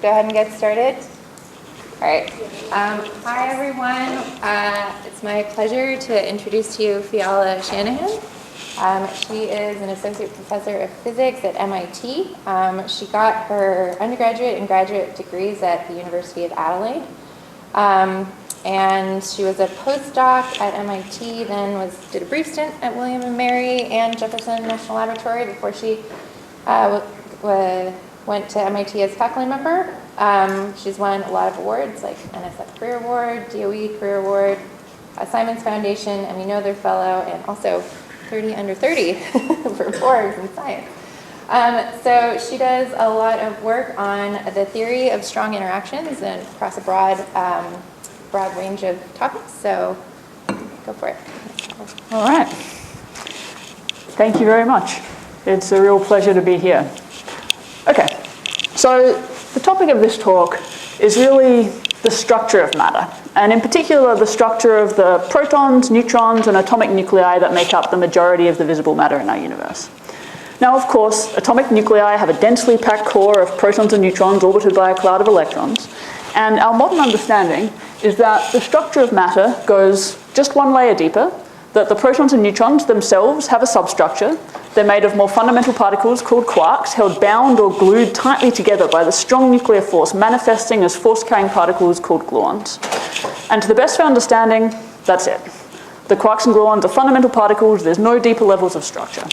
go ahead and get started? All right. Hi, everyone. It's my pleasure to introduce to you Phiala Shanahan. She is an associate professor of physics at MIT. She got her undergraduate and graduate degrees at the University of Adelaide. And she was a postdoc at MIT, then did a brief stint at William and Mary and Jefferson National Laboratory before she went to MIT as faculty member. She's won a lot of awards like NSF Career Award, DOE Career Award, Simons Foundation, Emmy Noether Fellow, and also 30 under 30 for Forbes in science. So she does a lot of work on the theory of strong interactions and across a broad range of topics. So go for it. All right. Thank you very much. It's a real pleasure to be here. Okay, so the topic of this talk is really the structure of matter, and in particular the structure of the protons, neutrons, and atomic nuclei that make up the majority of the visible matter in our universe. Now, of course, atomic nuclei have a densely packed core of protons and neutrons orbited by a cloud of electrons, and our modern understanding is that the structure of matter goes just one layer deeper, that the protons and neutrons themselves have a substructure. They're made of more fundamental particles called quarks, held bound or glued tightly together by the strong nuclear force, manifesting as force-carrying particles called gluons. And to the best of our understanding, that's it. The quarks and gluons are fundamental particles. There's no deeper levels of structure.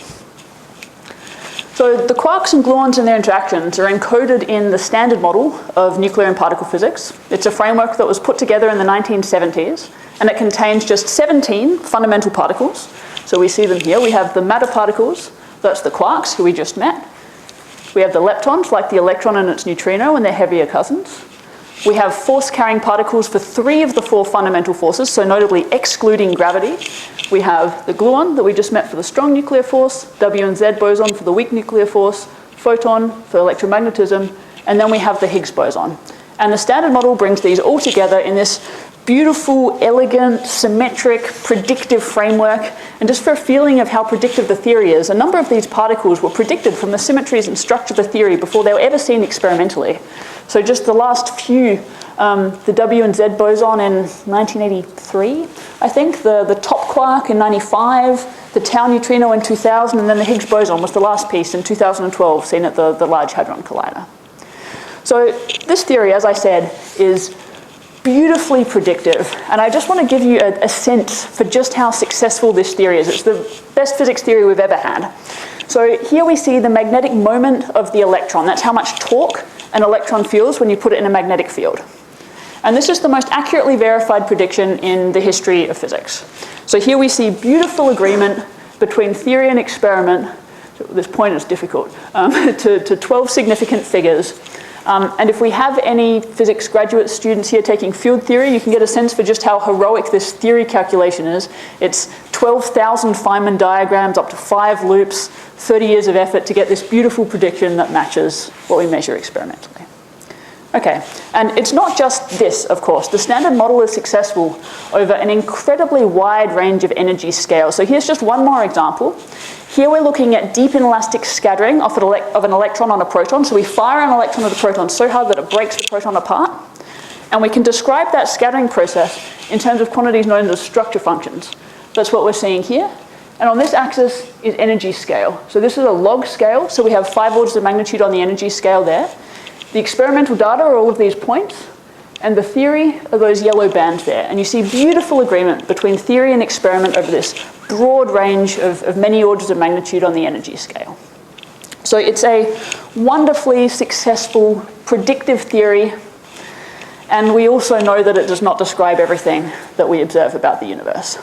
So the quarks and gluons and their interactions are encoded in the standard model of nuclear and particle physics. It's a framework that was put together in the 1970s, and it contains just 17 fundamental particles. So we see them here. We have the matter particles, that's the quarks, who we just met. We have the leptons, like the electron and its neutrino, and their heavier cousins. We have force-carrying particles for 3 of the 4 fundamental forces, so notably excluding gravity. We have the gluon that we just met for the strong nuclear force, W and Z boson for the weak nuclear force, photon for electromagnetism, and then we have the Higgs boson. And the standard model brings these all together in this beautiful, elegant, symmetric, predictive framework. And just for a feeling of how predictive the theory is, a number of these particles were predicted from the symmetries and structure of the theory before they were ever seen experimentally. So just the last few, the W and Z boson in 1983, I think, the top quark in 95, the tau neutrino in 2000, and then the Higgs boson was the last piece in 2012, seen at the Large Hadron Collider. So this theory, as I said, is beautifully predictive, and I just want to give you a sense for just how successful this theory is. It's the best physics theory we've ever had. So here we see the magnetic moment of the electron. That's how much torque an electron feels when you put it in a magnetic field. And this is the most accurately verified prediction in the history of physics. So here we see beautiful agreement between theory and experiment. This point is difficult, to 12 significant figures. And if we have any physics graduate students here taking field theory, you can get a sense for just how heroic this theory calculation is. It's 12,000 Feynman diagrams, up to 5 loops, 30 years of effort to get this beautiful prediction that matches what we measure experimentally. Okay, and it's not just this, of course. The standard model is successful over an incredibly wide range of energy scales. So here's just one more example. Here we're looking at deep inelastic scattering of an electron on a proton. So we fire an electron at a proton so hard that it breaks the proton apart. And we can describe that scattering process in terms of quantities known as structure functions. That's what we're seeing here. And on this axis is energy scale. So this is a log scale. So we have 5 orders of magnitude on the energy scale there. The experimental data are all of these points, and the theory are those yellow bands there. And you see beautiful agreement between theory and experiment over this broad range of many orders of magnitude on the energy scale. So it's a wonderfully successful predictive theory, and we also know that it does not describe everything that we observe about the universe.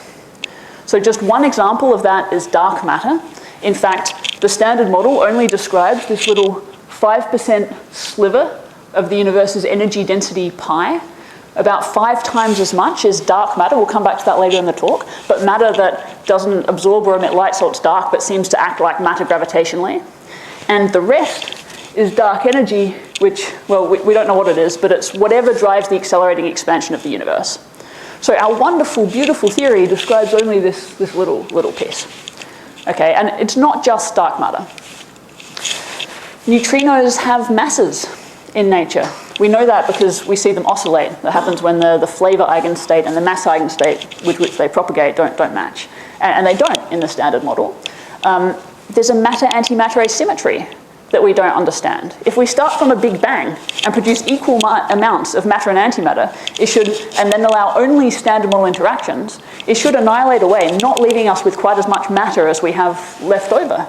So just one example of that is dark matter. In fact, the standard model only describes this little 5% sliver of the universe's energy density pi. About 5 times as much is dark matter. We'll come back to that later in the talk. But matter that doesn't absorb or emit light, so it's dark, but seems to act like matter gravitationally. And the rest is dark energy, which, well, we don't know what it is, but it's whatever drives the accelerating expansion of the universe. So our wonderful, beautiful theory describes only this little piece. Okay, and it's not just dark matter. Neutrinos have masses in nature. We know that because we see them oscillate. That happens when the flavor eigenstate and the mass eigenstate with which they propagate don't match. And they don't in the standard model. There's a matter-antimatter asymmetry that we don't understand. If we start from a big bang and produce equal amounts of matter and antimatter, and then allow only standard model interactions, it should annihilate away, not leaving us with quite as much matter as we have left over.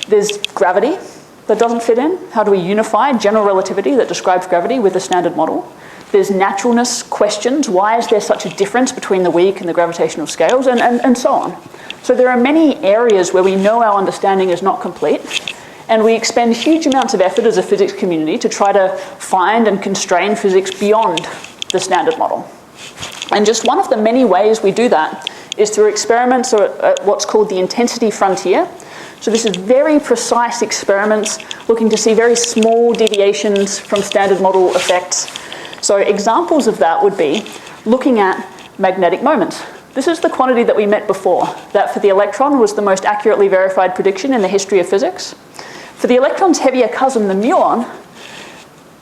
There's gravity that doesn't fit in. How do we unify general relativity that describes gravity with the standard model? There's naturalness questions. Why is there such a difference between the weak and the gravitational scales, and so on. So there are many areas where we know our understanding is not complete, and we expend huge amounts of effort as a physics community to try to find and constrain physics beyond the standard model. And just one of the many ways we do that is through experiments at what's called the intensity frontier. So this is very precise experiments looking to see very small deviations from standard model effects. So examples of that would be looking at magnetic moments. This is the quantity that we met before, that for the electron was the most accurately verified prediction in the history of physics. For the electron's heavier cousin, the muon,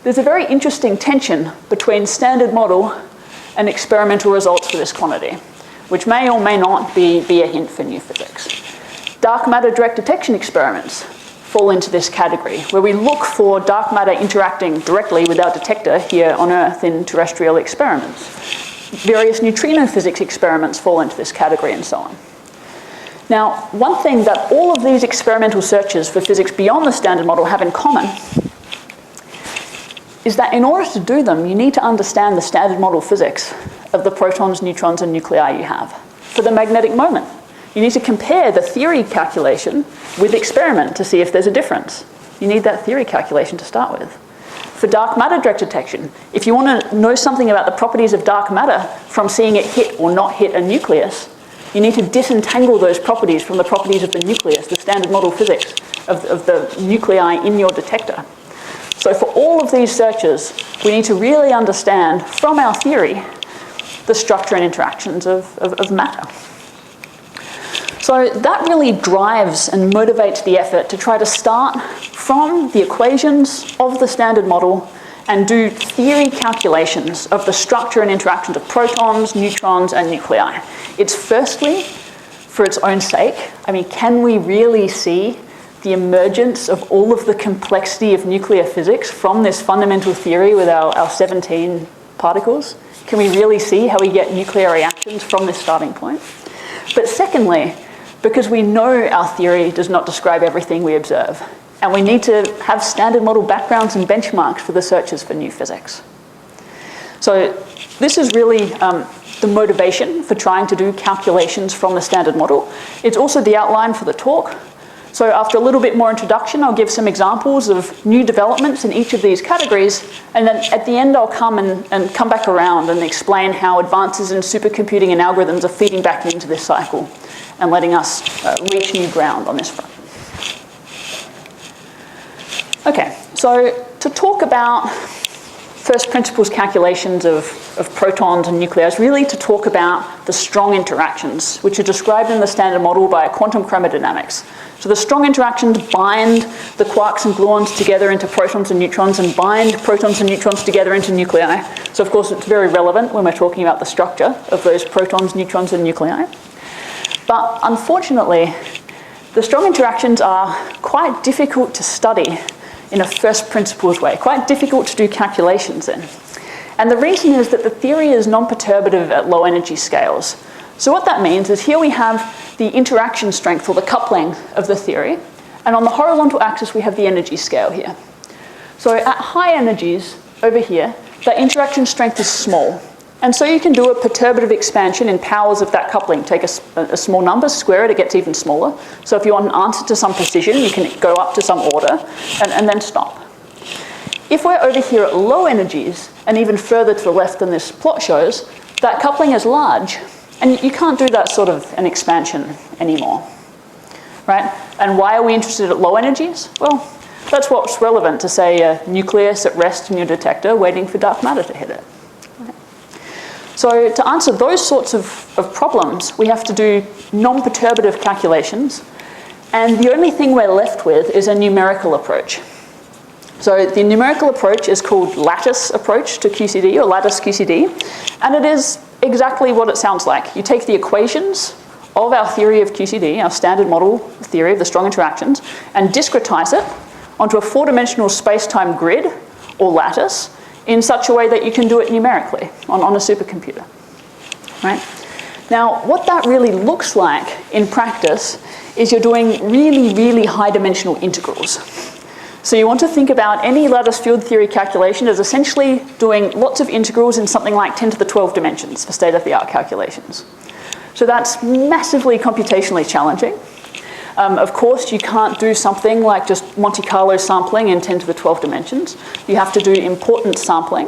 there's a very interesting tension between standard model and experimental results for this quantity, which may or may not be a hint for new physics. Dark matter direct detection experiments fall into this category, where we look for dark matter interacting directly with our detector here on Earth in terrestrial experiments. Various neutrino physics experiments fall into this category, and so on. Now, one thing that all of these experimental searches for physics beyond the standard model have in common is that in order to do them, you need to understand the standard model physics of the protons, neutrons, and nuclei you have. For the magnetic moment, you need to compare the theory calculation with experiment to see if there's a difference. You need that theory calculation to start with. For dark matter direct detection, if you want to know something about the properties of dark matter from seeing it hit or not hit a nucleus, you need to disentangle those properties from the properties of the nucleus, the standard model physics of the nuclei in your detector. So for all of these searches, we need to really understand from our theory the structure and interactions of matter. So that really drives and motivates the effort to try to start from the equations of the standard model and do theory calculations of the structure and interactions of protons, neutrons, and nuclei. It's firstly for its own sake. I mean, can we really see the emergence of all of the complexity of nuclear physics from this fundamental theory with our 17 particles? Can we really see how we get nuclear reactions from this starting point? But secondly, because we know our theory does not describe everything we observe, and we need to have standard model backgrounds and benchmarks for the searches for new physics. So this is really the motivation for trying to do calculations from the standard model. It's also the outline for the talk. So after a little bit more introduction, I'll give some examples of new developments in each of these categories, and then at the end I'll come back around and explain how advances in supercomputing and algorithms are feeding back into this cycle and letting us reach new ground on this front. Okay, so to talk about first principles calculations of protons and nuclei is really to talk about the strong interactions, which are described in the standard model by quantum chromodynamics. So the strong interactions bind the quarks and gluons together into protons and neutrons and bind protons and neutrons together into nuclei. So of course it's very relevant when we're talking about the structure of those protons, neutrons, and nuclei. But unfortunately, the strong interactions are quite difficult to study in a first principles way, quite difficult to do calculations in. And the reason is that the theory is non-perturbative at low energy scales. So what that means is here we have the interaction strength, or the coupling of the theory, and on the horizontal axis we have the energy scale here. So at high energies over here, the interaction strength is small. And so you can do a perturbative expansion in powers of that coupling. Take a small number, square it, it gets even smaller. So if you want an answer to some precision, you can go up to some order and then stop. If we're over here at low energies, and even further to the left than this plot shows, that coupling is large. And you can't do that sort of an expansion anymore, right? And why are we interested at low energies? Well, that's what's relevant to, say, a nucleus at rest in your detector waiting for dark matter to hit it. So to answer those sorts of problems, we have to do non-perturbative calculations, and the only thing we're left with is a numerical approach. So the numerical approach is called lattice approach to QCD, or lattice QCD, and it is exactly what it sounds like. You take the equations of our theory of QCD, our standard model theory of the strong interactions, and discretize it onto a four-dimensional space-time grid, or lattice, in such a way that you can do it numerically on a supercomputer, right? Now, what that really looks like in practice is you're doing really, really high-dimensional integrals. So you want to think about any lattice field theory calculation as essentially doing lots of integrals in something like 10 to the 12 dimensions for state-of-the-art calculations. So that's massively computationally challenging. Of course, you can't do something like just Monte Carlo sampling in 10 to the 12 dimensions. You have to do importance sampling.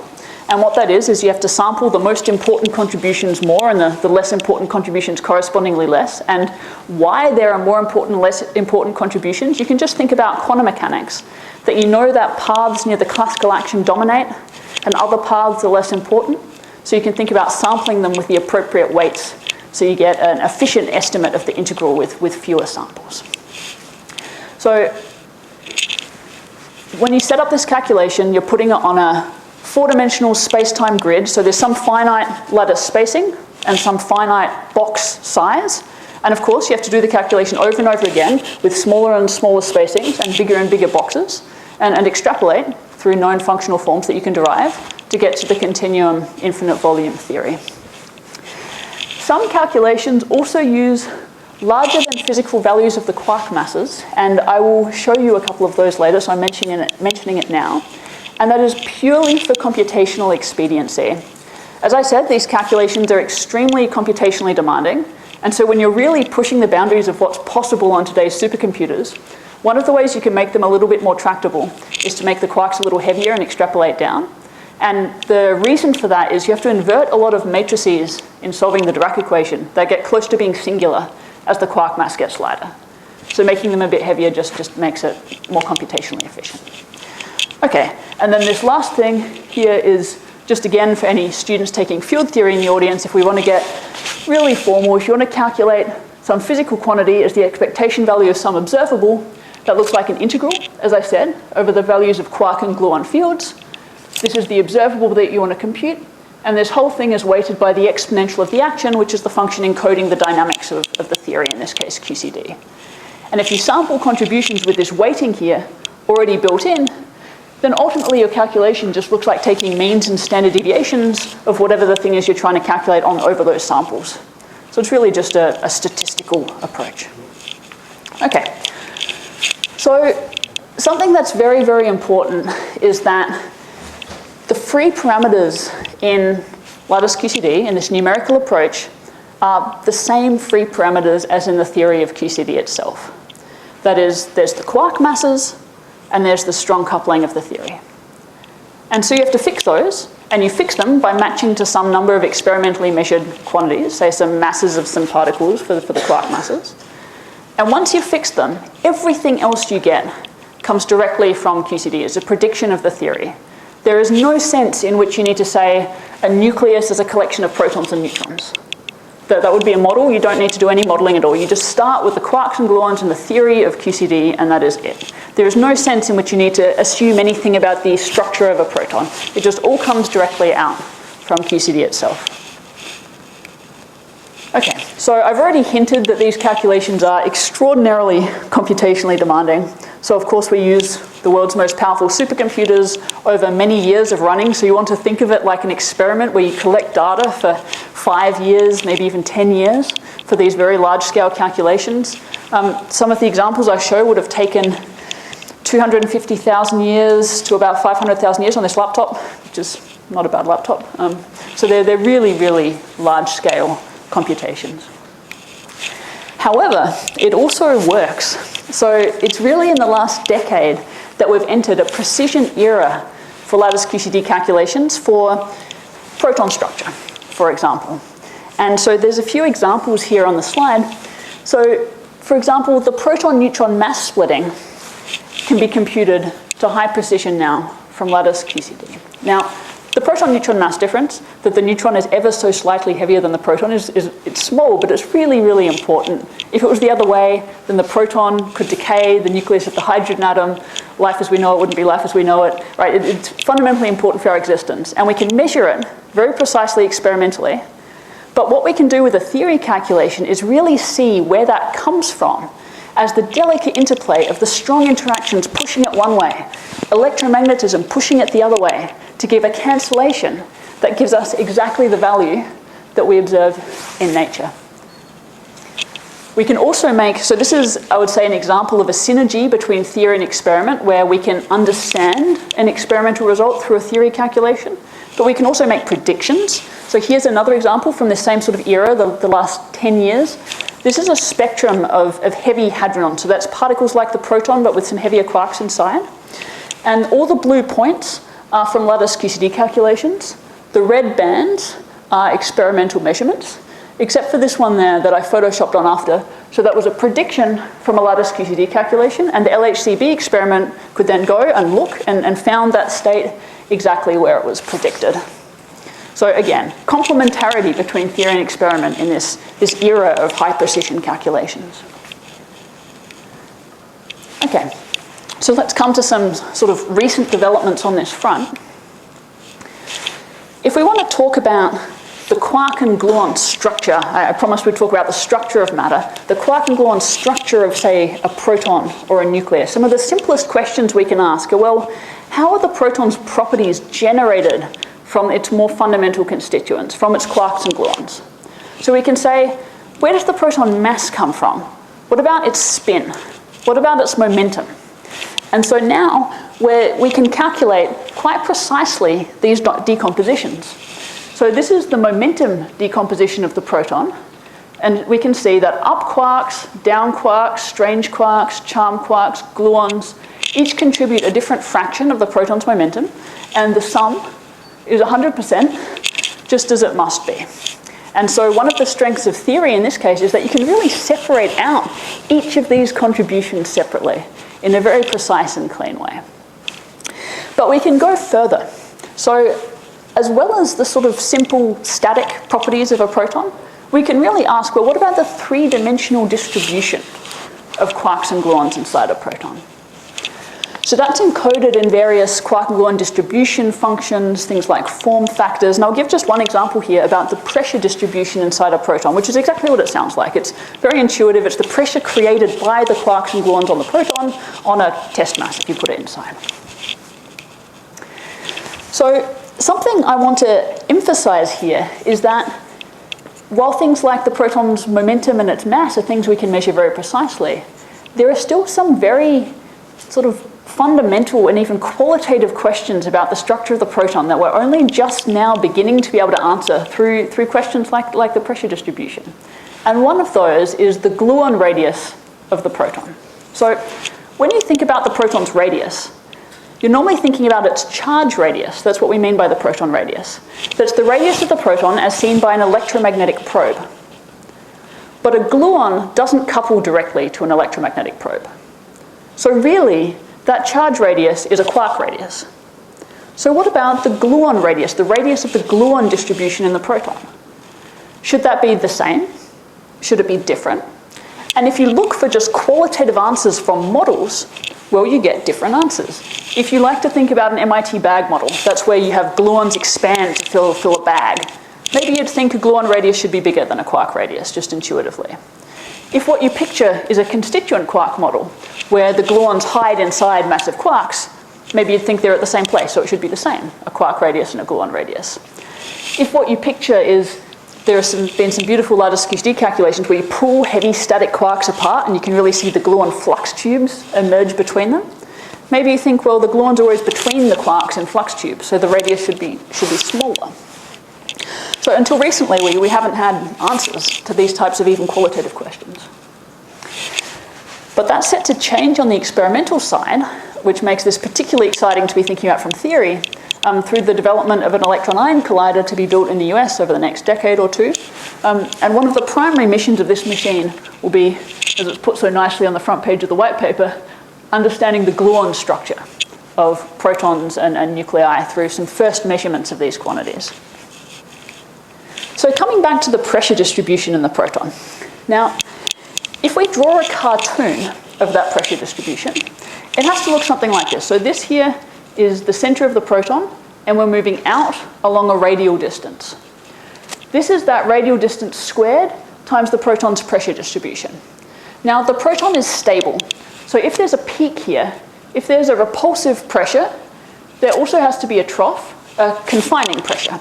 And what that is you have to sample the most important contributions more and the less important contributions correspondingly less. And why there are more important and less important contributions, you can just think about quantum mechanics, that you know that paths near the classical action dominate and other paths are less important. So you can think about sampling them with the appropriate weights, so you get an efficient estimate of the integral with fewer samples. So when you set up this calculation, you're putting it on a four-dimensional space-time grid, so there's some finite lattice spacing and some finite box size. And of course, you have to do the calculation over and over again with smaller and smaller spacings and bigger boxes, and extrapolate through known functional forms that you can derive to get to the continuum infinite volume theory. Some calculations also use larger than physical values of the quark masses, and I will show you a couple of those later, so I'm mentioning it now. And that is purely for computational expediency. As I said, these calculations are extremely computationally demanding, and so when you're really pushing the boundaries of what's possible on today's supercomputers, one of the ways you can make them a little bit more tractable is to make the quarks a little heavier and extrapolate down. And the reason for that is you have to invert a lot of matrices in solving the Dirac equation that get close to being singular as the quark mass gets lighter. So making them a bit heavier just makes it more computationally efficient. Okay, and then this last thing here is just again for any students taking field theory in the audience, if we want to get really formal, if you want to calculate some physical quantity as the expectation value of some observable, that looks like an integral, as I said, over the values of quark and gluon fields. This is the observable that you want to compute, and this whole thing is weighted by the exponential of the action, which is the function encoding the dynamics of the theory, in this case QCD. And if you sample contributions with this weighting here already built in, then ultimately your calculation just looks like taking means and standard deviations of whatever the thing is you're trying to calculate on over those samples. So it's really just a statistical approach. Okay, so something that's very, very important is that the free parameters in lattice QCD, in this numerical approach, are the same free parameters as in the theory of QCD itself. That is, there's the quark masses, and there's the strong coupling of the theory. And so you have to fix those, and you fix them by matching to some number of experimentally measured quantities, say some masses of some particles for the quark masses. And once you've fixed them, everything else you get comes directly from QCD as a prediction of the theory. There is no sense in which you need to say a nucleus is a collection of protons and neutrons. That would be a model. You don't need to do any modeling at all. You just start with the quarks and gluons and the theory of QCD, and that is it. There is no sense in which you need to assume anything about the structure of a proton. It just all comes directly out from QCD itself. Okay, so I've already hinted that these calculations are extraordinarily computationally demanding. So of course we use the world's most powerful supercomputers over many years of running. So you want to think of it like an experiment where you collect data for 5 years, maybe even 10 years for these very large scale calculations. Some of the examples I show would have taken 250,000 years to about 500,000 years on this laptop, which is not a bad laptop. So they're really, really large scale computations. However, it also works. So it's really in the last decade that we've entered a precision era for lattice QCD calculations for proton structure, for example. And so there's a few examples here on the slide. So, for example, the proton-neutron mass splitting can be computed to high precision now from lattice QCD. Now, The proton-neutron mass difference, that the neutron is ever so slightly heavier than the proton, it's small, but it's really, really important. If it was the other way, then the proton could decay the nucleus of the hydrogen atom. Life as we know it wouldn't be life as we know it, right? It's fundamentally important for our existence, and we can measure it very precisely experimentally. But what we can do with a theory calculation is really see where that comes from as the delicate interplay of the strong interactions pushing it one way, electromagnetism pushing it the other way, to give a cancellation that gives us exactly the value that we observe in nature. We can also make, so this is, I would say, an example of a synergy between theory and experiment where we can understand an experimental result through a theory calculation, but we can also make predictions. So here's another example from the same sort of era, the last 10 years. This is a spectrum of heavy hadronons. So that's particles like the proton, but with some heavier quarks inside. And all the blue points are from lattice QCD calculations. The red bands are experimental measurements, except for this one there that I photoshopped on after. So that was a prediction from a lattice QCD calculation, and the LHCb experiment could then go and look and found that state exactly where it was predicted. So again, complementarity between theory and experiment in this era of high precision calculations. Okay, so let's come to some sort of recent developments on this front. If we want to talk about the quark and gluon structure, I promised we'd talk about the structure of matter, the quark and gluon structure of, say, a proton or a nucleus. Some of the simplest questions we can ask are, well, how are the proton's properties generated from its more fundamental constituents, from its quarks and gluons? So we can say, where does the proton mass come from? What about its spin? What about its momentum? And so now we can calculate quite precisely these decompositions. So this is the momentum decomposition of the proton, and we can see that up quarks, down quarks, strange quarks, charm quarks, gluons, each contribute a different fraction of the proton's momentum, and the sum is 100%, just as it must be. And so one of the strengths of theory in this case is that you can really separate out each of these contributions separately in a very precise and clean way. But we can go further. So as well as the sort of simple static properties of a proton, we can really ask, well, what about the three-dimensional distribution of quarks and gluons inside a proton? So that's encoded in various quark and gluon distribution functions, things like form factors. And I'll give just one example here about the pressure distribution inside a proton, which is exactly what it sounds like. It's very intuitive. It's the pressure created by the quarks and gluons on the proton on a test mass if you put it inside. So something I want to emphasize here is that while things like the proton's momentum and its mass are things we can measure very precisely, there are still some very sort of fundamental and even qualitative questions about the structure of the proton that we're only just now beginning to be able to answer through questions like the pressure distribution. And one of those is the gluon radius of the proton. So when you think about the proton's radius, you're normally thinking about its charge radius. That's what we mean by the proton radius. That's the radius of the proton as seen by an electromagnetic probe. But a gluon doesn't couple directly to an electromagnetic probe. So really, that charge radius is a quark radius. So what about the gluon radius, the radius of the gluon distribution in the proton? Should that be the same? Should it be different? And if you look for just qualitative answers from models, well, you get different answers. If you like to think about an MIT bag model, that's where you have gluons expand to fill a bag. Maybe you'd think a gluon radius should be bigger than a quark radius, just intuitively. If what you picture is a constituent quark model, where the gluons hide inside massive quarks, maybe you'd think they're at the same place, so it should be the same, a quark radius and a gluon radius. If what you picture is there have been some beautiful lattice QCD calculations where you pull heavy static quarks apart and you can really see the gluon flux tubes emerge between them, maybe you think, well, the gluons are always between the quarks and flux tubes, so the radius should be smaller. So until recently, we haven't had answers to these types of even qualitative questions. But that's set to change on the experimental side, which makes this particularly exciting to be thinking about from theory, through the development of an electron-ion collider to be built in the US over the next decade or two. And one of the primary missions of this machine will be, as it's put so nicely on the front page of the white paper, understanding the gluon structure. of protons and nuclei through some first measurements of these quantities. So coming back to the pressure distribution in the proton. Now, if we draw a cartoon of that pressure distribution, it has to look something like this. So this here is the center of the proton, and we're moving out along a radial distance. This is that radial distance squared times the proton's pressure distribution. Now, the proton is stable. So if there's a peak here, if there's a repulsive pressure, there also has to be a trough, a confining pressure.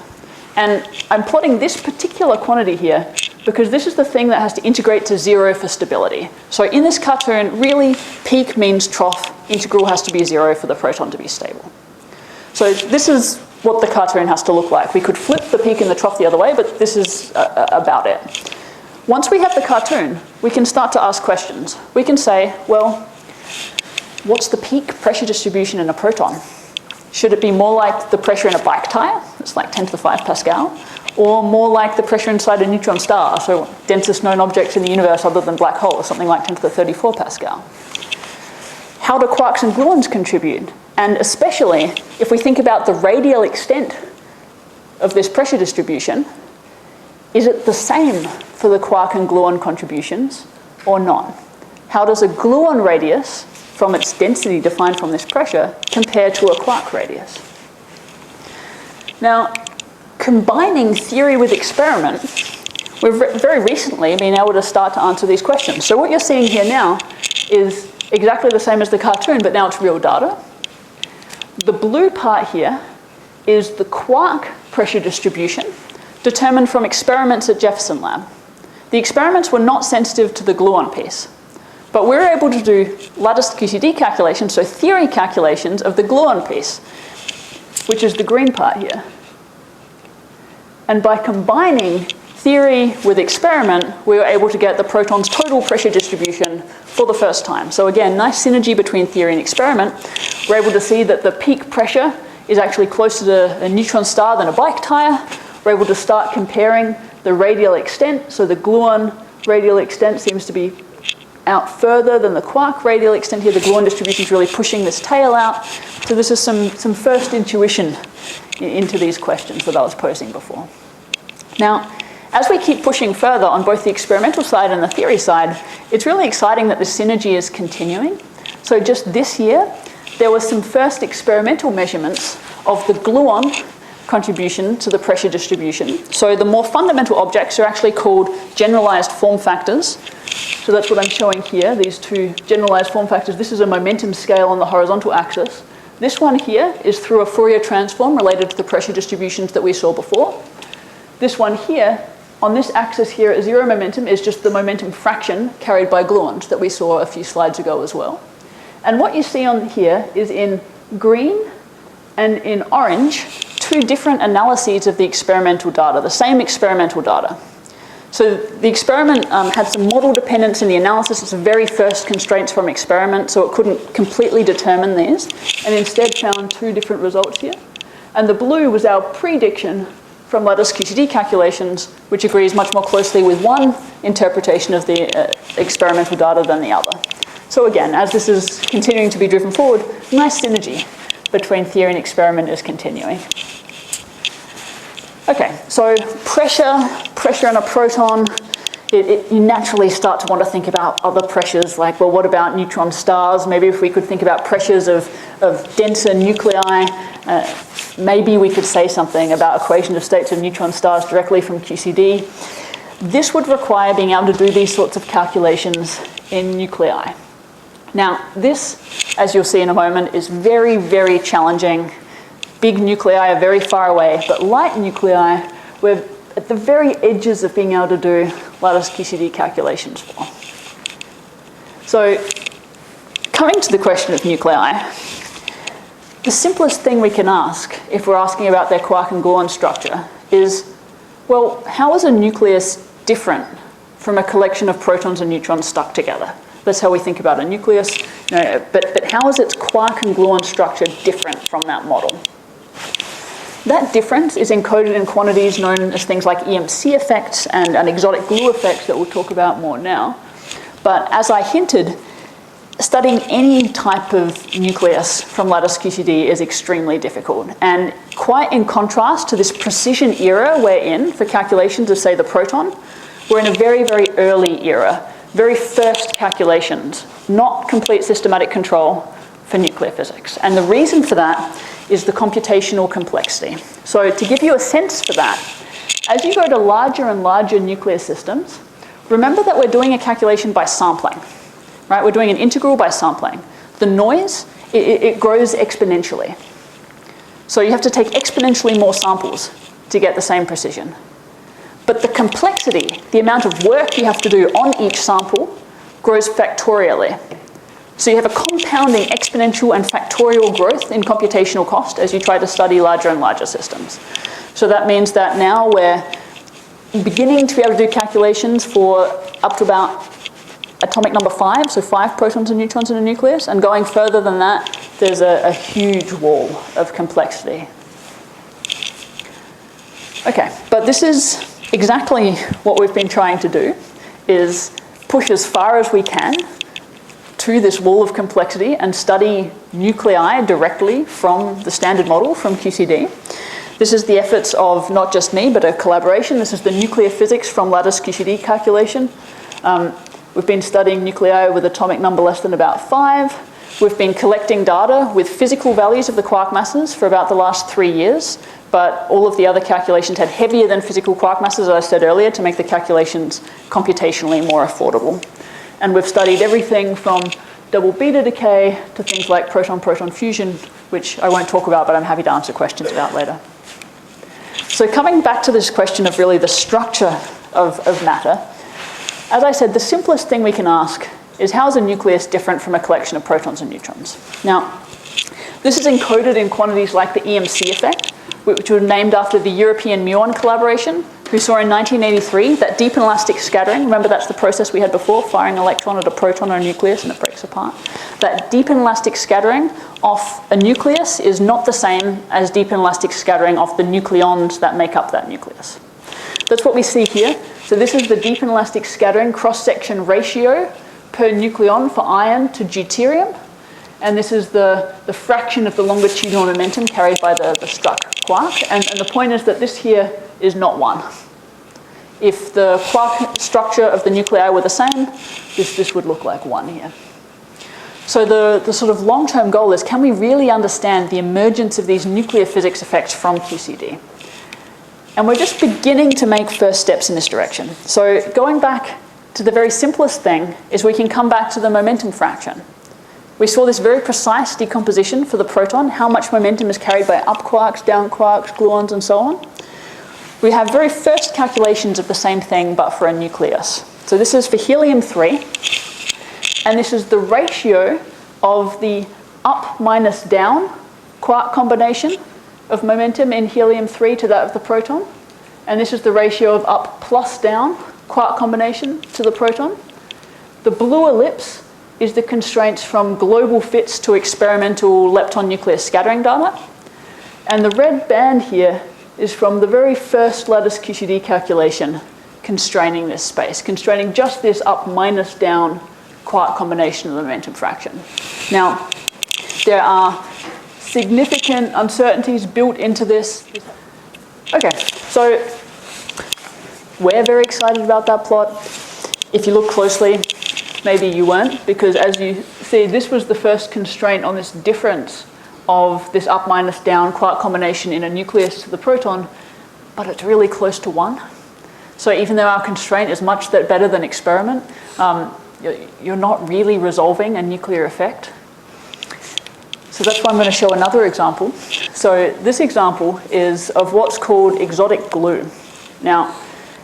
And I'm plotting this particular quantity here because this is the thing that has to integrate to 0 for stability. So in this cartoon, really, peak means trough, integral has to be 0 for the proton to be stable. So this is what the cartoon has to look like. We could flip the peak and the trough the other way, but this is about it. Once we have the cartoon, we can start to ask questions. We can say, well, what's the peak pressure distribution in a proton? Should it be more like the pressure in a bike tire? It's like 10 to the 5 Pascal. Or more like the pressure inside a neutron star, so densest known object in the universe other than black hole, something like 10 to the 34 Pascal. How do quarks and gluons contribute? And especially, if we think about the radial extent of this pressure distribution, is it the same for the quark and gluon contributions or not? How does a gluon radius, from its density defined from this pressure, compare to a quark radius? Now, combining theory with experiment, we've very recently been able to start to answer these questions. So what you're seeing here now is exactly the same as the cartoon, but now it's real data. The blue part here is the quark pressure distribution determined from experiments at Jefferson Lab. The experiments were not sensitive to the gluon piece, but we were able to do lattice QCD calculations, so theory calculations of the gluon piece, which is the green part here. And by combining theory with experiment, we were able to get the proton's total pressure distribution for the first time. So again, nice synergy between theory and experiment. We're able to see that the peak pressure is actually closer to a neutron star than a bike tire. We're able to start comparing the radial extent. So the gluon radial extent seems to be out further than the quark radial extent here. The gluon distribution is really pushing this tail out. So this is some first intuition into these questions that I was posing before. Now, as we keep pushing further on both the experimental side and the theory side, it's really exciting that the synergy is continuing. So just this year, there were some first experimental measurements of the gluon contribution to the pressure distribution. So the more fundamental objects are actually called generalized form factors. So that's what I'm showing here, these two generalized form factors. This is a momentum scale on the horizontal axis. This one here is through a Fourier transform related to the pressure distributions that we saw before. This one here, on this axis here at 0 momentum, is just the momentum fraction carried by gluons that we saw a few slides ago as well. And what you see on here is in green and in orange, two different analyses of the experimental data, the same experimental data. So the experiment had some model dependence in the analysis. It's the very first constraints from experiment, so it couldn't completely determine these, and instead found two different results here. And the blue was our prediction from lattice QCD calculations, which agrees much more closely with one interpretation of the experimental data than the other. So again, as this is continuing to be driven forward, nice synergy between theory and experiment is continuing. Okay, so pressure in a proton, you naturally start to want to think about other pressures, like, well, what about neutron stars? Maybe if we could think about pressures of denser nuclei, maybe we could say something about equation of states of neutron stars directly from QCD. This would require being able to do these sorts of calculations in nuclei. Now, this, as you'll see in a moment, is very, very challenging. Big nuclei are very far away, but light nuclei, we're at the very edges of being able to do lattice QCD calculations for. So, coming to the question of nuclei, the simplest thing we can ask, if we're asking about their quark and gluon structure, is, well, how is a nucleus different from a collection of protons and neutrons stuck together? That's how we think about a nucleus. But how is its quark and gluon structure different from that model? That difference is encoded in quantities known as things like EMC effects and exotic glue effects that we'll talk about more now. But as I hinted, studying any type of nucleus from lattice QCD is extremely difficult. And quite in contrast to this precision era we're in for calculations of, say, the proton, we're in a very, very early era, very first calculations, not complete systematic control for nuclear physics. And the reason for that is the computational complexity. So to give you a sense for that, as you go to larger and larger nuclear systems, remember that we're doing a calculation by sampling, right? We're doing an integral by sampling. The noise, it grows exponentially. So you have to take exponentially more samples to get the same precision. But the complexity, the amount of work you have to do on each sample, grows factorially. So you have a compounding exponential and factorial growth in computational cost as you try to study larger and larger systems. So that means that now we're beginning to be able to do calculations for up to about atomic number 5, so 5 protons and neutrons in a nucleus, and going further than that, there's a huge wall of complexity. Okay, but this is exactly what we've been trying to do, is push as far as we can to this wall of complexity and study nuclei directly from the standard model from QCD. This is the efforts of not just me, but a collaboration. This is the nuclear physics from lattice QCD calculation. We've been studying nuclei with atomic number less than about 5. We've been collecting data with physical values of the quark masses for about the last 3 years, but all of the other calculations had heavier than physical quark masses, as I said earlier, to make the calculations computationally more affordable. And we've studied everything from double beta decay to things like proton-proton fusion, which I won't talk about, but I'm happy to answer questions about later. So coming back to this question of really the structure of matter, as I said, the simplest thing we can ask is, how is a nucleus different from a collection of protons and neutrons? Now, this is encoded in quantities like the EMC effect, which was named after the European muon collaboration, who saw in 1983 that deep inelastic scattering, remember that's the process we had before, firing an electron at a proton or a nucleus and it breaks apart. That deep inelastic scattering off a nucleus is not the same as deep inelastic scattering off the nucleons that make up that nucleus. That's what we see here. So this is the deep inelastic scattering cross-section ratio per nucleon for iron to deuterium. And this is the fraction of the longitudinal momentum carried by the struck quark. And the point is that this here is not 1. If the quark structure of the nuclei were the same, this would look like 1 here. So the sort of long-term goal is, can we really understand the emergence of these nuclear physics effects from QCD? And we're just beginning to make first steps in this direction. So going back to the very simplest thing is we can come back to the momentum fraction. We saw this very precise decomposition for the proton, how much momentum is carried by up quarks, down quarks, gluons, and so on. We have very first calculations of the same thing, but for a nucleus. So this is for helium-3, and this is the ratio of the up minus down quark combination of momentum in helium-3 to that of the proton. And this is the ratio of up plus down quark combination to the proton. The blue ellipse is the constraints from global fits to experimental lepton nucleus scattering data. And the red band here is from the very first lattice QCD calculation constraining this space, constraining just this up minus down quark combination of the momentum fraction. Now, there are significant uncertainties built into this. Okay, so we're very excited about that plot. If you look closely, maybe you weren't, because as you see, this was the first constraint on this difference of this up minus down quark combination in a nucleus to the proton, but it's really close to 1. So even though our constraint is much better than experiment, you're not really resolving a nuclear effect. So that's why I'm going to show another example. So this example is of what's called exotic glue. Now,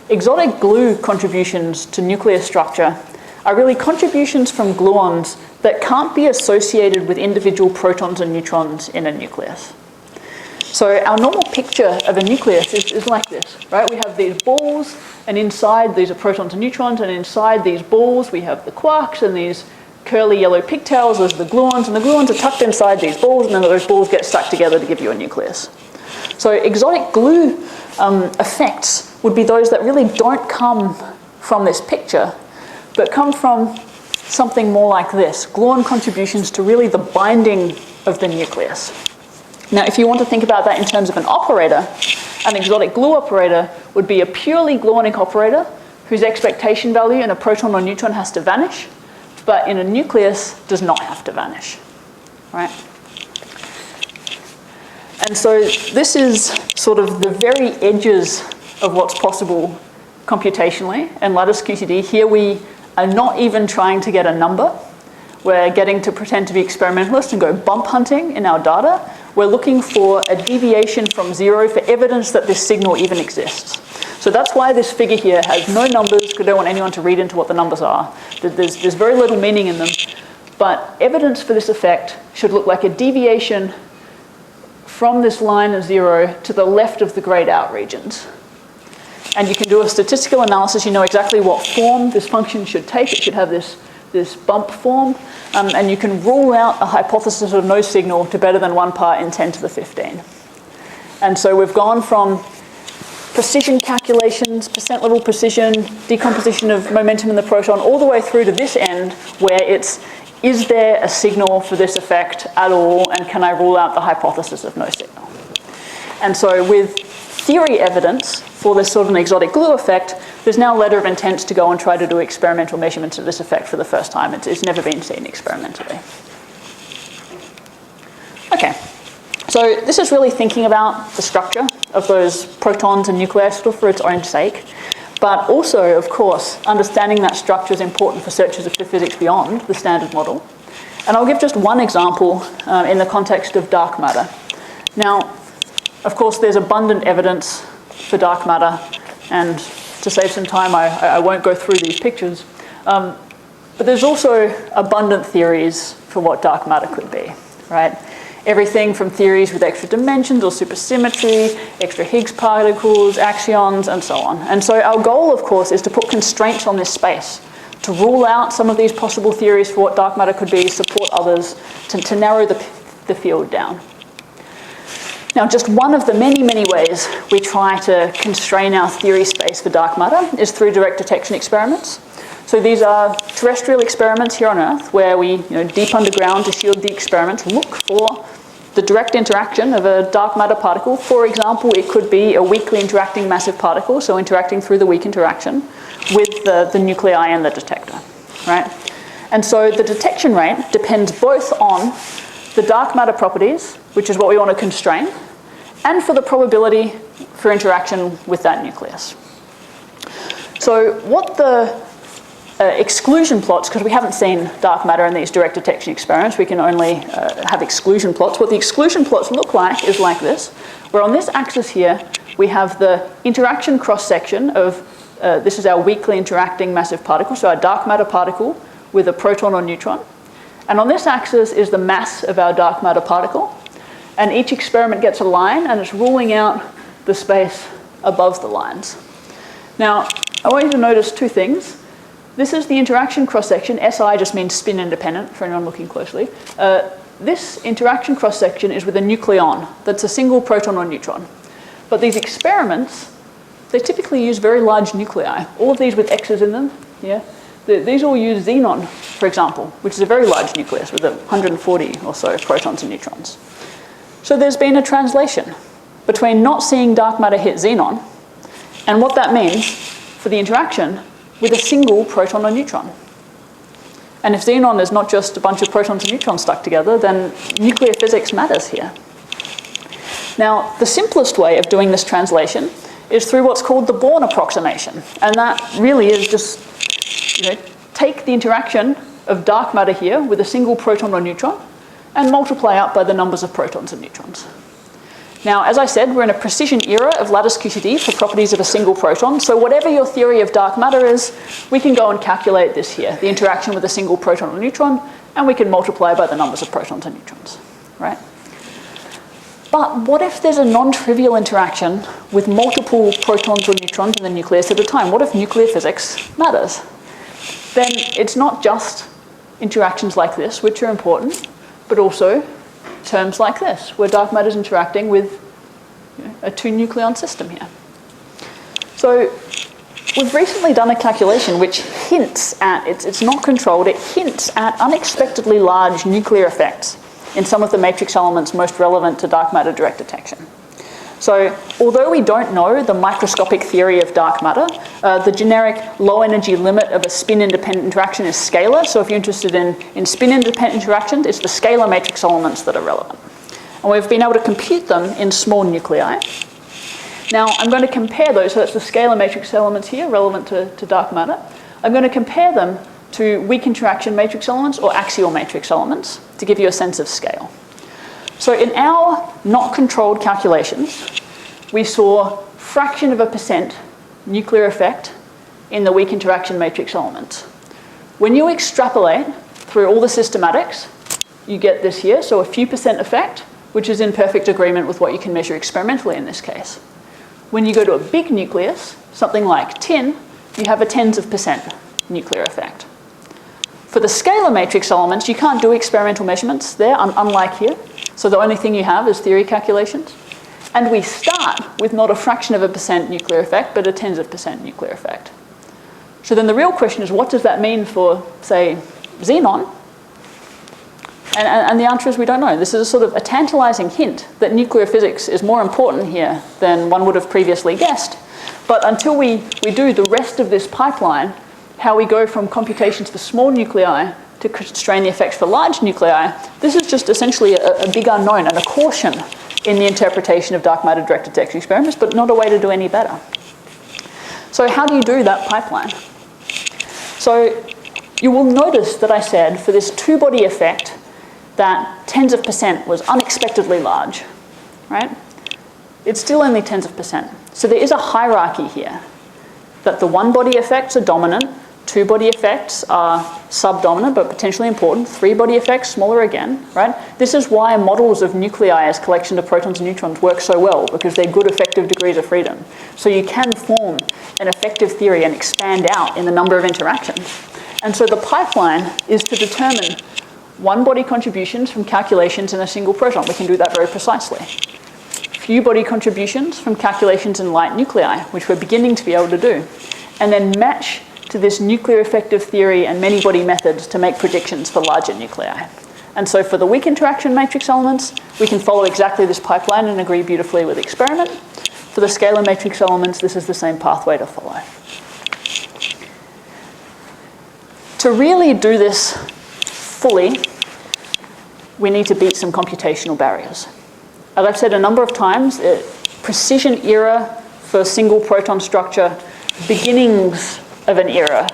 exotic glue contributions to nuclear structure are really contributions from gluons that can't be associated with individual protons and neutrons in a nucleus. So our normal picture of a nucleus is like this, right? We have these balls, and inside these are protons and neutrons, and inside these balls we have the quarks, and these curly yellow pigtails, those are the gluons, and the gluons are tucked inside these balls, and then those balls get stuck together to give you a nucleus. So exotic glue effects would be those that really don't come from this picture, but come from something more like this, gluon contributions to really the binding of the nucleus. Now, if you want to think about that in terms of an operator, an exotic glue operator would be a purely gluonic operator whose expectation value in a proton or neutron has to vanish, but in a nucleus does not have to vanish, right? And so this is sort of the very edges of what's possible computationally in lattice QCD. Here we are not even trying to get a number. We're getting to pretend to be experimentalists and go bump hunting in our data. We're looking for a deviation from zero for evidence that this signal even exists. So that's why this figure here has no numbers, because I don't want anyone to read into what the numbers are. There's very little meaning in them. But evidence for this effect should look like a deviation from this line of zero to the left of the grayed out regions. And you can do a statistical analysis. You know exactly what form this function should take. It should have this bump form. And you can rule out a hypothesis of no signal to better than 1 part in 10 to the 15. And so we've gone from precision calculations, percent level precision, decomposition of momentum in the proton, all the way through to this end where it's, is there a signal for this effect at all, and can I rule out the hypothesis of no signal? And so with theory evidence for this sort of an exotic glue effect, there's now a letter of intent to go and try to do experimental measurements of this effect for the first time. It's never been seen experimentally. Okay, so this is really thinking about the structure of those protons and nuclei sort of for its own sake. But also, of course, understanding that structure is important for searches of physics beyond the standard model. And I'll give just one example in the context of dark matter. Now, of course, there's abundant evidence for dark matter, and to save some time, I won't go through these pictures. But there's also abundant theories for what dark matter could be, right? Everything from theories with extra dimensions or supersymmetry, extra Higgs particles, axions, and so on. And so our goal, of course, is to put constraints on this space, to rule out some of these possible theories for what dark matter could be, support others, to narrow the field down. Now, just one of the many, many ways we try to constrain our theory space for dark matter is through direct detection experiments. So these are terrestrial experiments here on Earth where we, deep underground to shield the experiments, look for the direct interaction of a dark matter particle. For example, it could be a weakly interacting massive particle, so interacting through the weak interaction with the nuclei in the detector, right? And so the detection rate depends both on the dark matter properties, which is what we want to constrain, and for the probability for interaction with that nucleus. So what the exclusion plots, because we haven't seen dark matter in these direct detection experiments, we can only have exclusion plots. What the exclusion plots look like is like this, where on this axis here, we have the interaction cross-section of, this is our weakly interacting massive particle, so our dark matter particle with a proton or neutron. And on this axis is the mass of our dark matter particle. And each experiment gets a line, and it's ruling out the space above the lines. Now, I want you to notice two things. This is the interaction cross-section. SI just means spin independent, for anyone looking closely. This interaction cross-section is with a nucleon. That's a single proton or neutron. But these experiments, they typically use very large nuclei. All of these with X's in them, yeah? These all use xenon, for example, which is a very large nucleus with 140 or so protons and neutrons. So there's been a translation between not seeing dark matter hit xenon and what that means for the interaction with a single proton or neutron. And if xenon is not just a bunch of protons and neutrons stuck together, then nuclear physics matters here. Now, the simplest way of doing this translation is through what's called the Born approximation. And that really is just, take the interaction of dark matter here with a single proton or neutron and multiply out by the numbers of protons and neutrons. Now, as I said, we're in a precision era of lattice QCD for properties of a single proton. So whatever your theory of dark matter is, we can go and calculate this here, the interaction with a single proton or neutron, and we can multiply by the numbers of protons and neutrons, right? But what if there's a non-trivial interaction with multiple protons or neutrons in the nucleus at a time? What if nuclear physics matters? Then it's not just interactions like this, which are important, but also terms like this, where dark matter is interacting with a two-nucleon system here. So we've recently done a calculation which hints at, it's not controlled, it hints at unexpectedly large nuclear effects in some of the matrix elements most relevant to dark matter direct detection. So although we don't know the microscopic theory of dark matter, the generic low energy limit of a spin-independent interaction is scalar. So if you're interested in spin-independent interactions, it's the scalar matrix elements that are relevant. And we've been able to compute them in small nuclei. Now I'm going to compare those, so that's the scalar matrix elements here relevant to dark matter. I'm going to compare them to weak interaction matrix elements or axial matrix elements to give you a sense of scale. So in our not controlled calculations, we saw fraction of a percent nuclear effect in the weak interaction matrix elements. When you extrapolate through all the systematics, you get this here, so a few percent effect, which is in perfect agreement with what you can measure experimentally in this case. When you go to a big nucleus, something like tin, you have a tens of percent nuclear effect. For the scalar matrix elements, you can't do experimental measurements there, unlike here. So the only thing you have is theory calculations. And we start with not a fraction of a percent nuclear effect, but a tens of percent nuclear effect. So then the real question is, what does that mean for, say, xenon? And the answer is we don't know. This is a sort of a tantalizing hint that nuclear physics is more important here than one would have previously guessed. But until we do the rest of this pipeline, how we go from computations for small nuclei to constrain the effects for large nuclei, this is just essentially a big unknown and a caution in the interpretation of dark matter direct detection experiments, but not a way to do any better. So how do you do that pipeline? So you will notice that I said for this two-body effect that tens of percent was unexpectedly large, right? It's still only tens of percent. So there is a hierarchy here, that the one-body effects are dominant, two-body effects are subdominant but potentially important, three-body effects smaller again, right? This is why models of nuclei as collection of protons and neutrons work so well, because they're good effective degrees of freedom. So you can form an effective theory and expand out in the number of interactions. And so the pipeline is to determine one-body contributions from calculations in a single proton. We can do that very precisely. Few-body contributions from calculations in light nuclei, which we're beginning to be able to do. And then match to this nuclear effective theory and many-body methods to make predictions for larger nuclei. And so for the weak interaction matrix elements, we can follow exactly this pipeline and agree beautifully with the experiment. For the scalar matrix elements, this is the same pathway to follow. To really do this fully, we need to beat some computational barriers. As I've said a number of times, precision era for single proton structure, beginnings of an era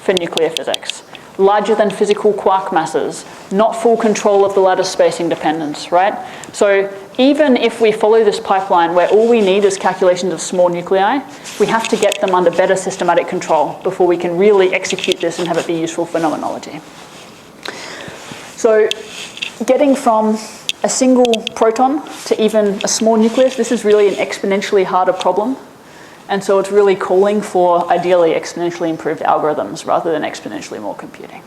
for nuclear physics. Larger than physical quark masses, not full control of the lattice spacing dependence, right? So even if we follow this pipeline where all we need is calculations of small nuclei, we have to get them under better systematic control before we can really execute this and have it be useful phenomenology. So getting from a single proton to even a small nucleus, this is really an exponentially harder problem. And so it's really calling for, ideally, exponentially improved algorithms rather than exponentially more computing.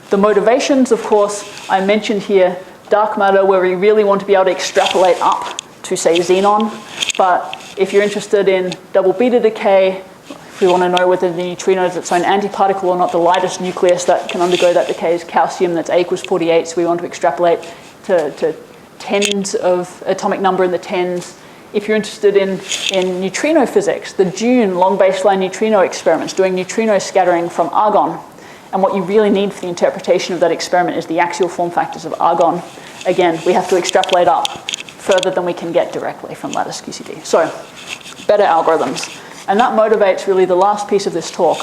The motivations, of course, I mentioned here, dark matter, where we really want to be able to extrapolate up to, say, xenon. But if you're interested in double beta decay, if we want to know whether the neutrino is its own antiparticle or not, the lightest nucleus that can undergo that decay is calcium, that's A equals 48, so we want to extrapolate to tens of atomic number in the tens. If you're interested in neutrino physics, the June long baseline neutrino experiments, doing neutrino scattering from argon, and what you really need for the interpretation of that experiment is the axial form factors of argon. Again, we have to extrapolate up further than we can get directly from lattice QCD. So, better algorithms. And that motivates really the last piece of this talk,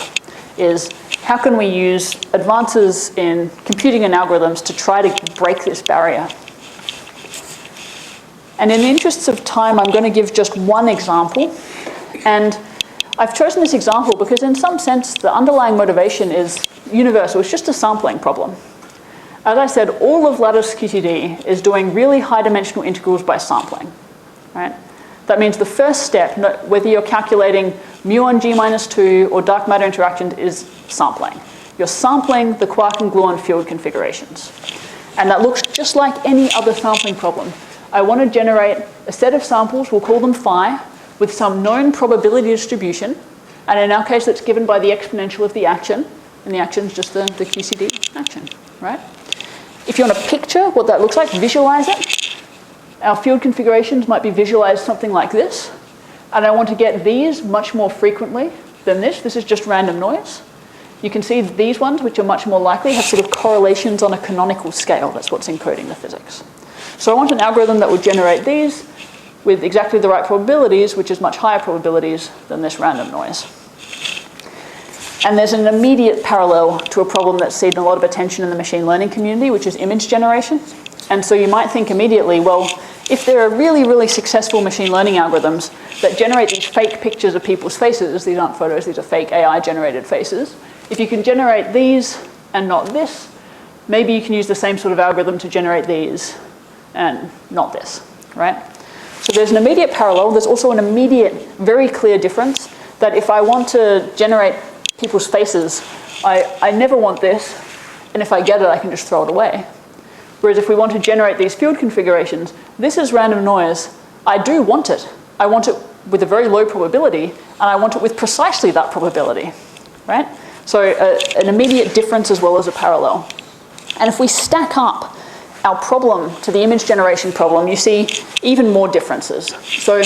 is how can we use advances in computing and algorithms to try to break this barrier? And in the interests of time, I'm going to give just one example. And I've chosen this example because in some sense, the underlying motivation is universal. It's just a sampling problem. As I said, all of lattice QCD is doing really high dimensional integrals by sampling, right? That means the first step, whether you're calculating mu on G minus 2 or dark matter interaction, is sampling. You're sampling the quark and gluon field configurations. And that looks just like any other sampling problem. I want to generate a set of samples, we'll call them phi, with some known probability distribution And in our case, that's given by the exponential of the action, and the action is just the QCD action, right? If you want to picture what that looks like, visualize it, our field configurations might be visualized something like this, and I want to get these much more frequently than this. This is just random noise. You can see these ones, which are much more likely, have sort of correlations on a canonical scale. That's what's encoding the physics. So I want an algorithm that would generate these with exactly the right probabilities, which is much higher probabilities than this random noise. And there's an immediate parallel to a problem that's seen a lot of attention in the machine learning community, which is image generation. And so you might think immediately, well, if there are really, really successful machine learning algorithms that generate these fake pictures of people's faces, these aren't photos, these are fake AI-generated faces, if you can generate these and not this, maybe you can use the same sort of algorithm to generate these and not this, right? So there's an immediate parallel. There's also an immediate, very clear difference that if I want to generate people's faces, I never want this, and if I get it, I can just throw it away. Whereas if we want to generate these field configurations, this is random noise. I do want it. I want it with a very low probability, and I want it with precisely that probability, right? So an immediate difference as well as a parallel. And if we stack up our problem to the image generation problem, you see even more differences. So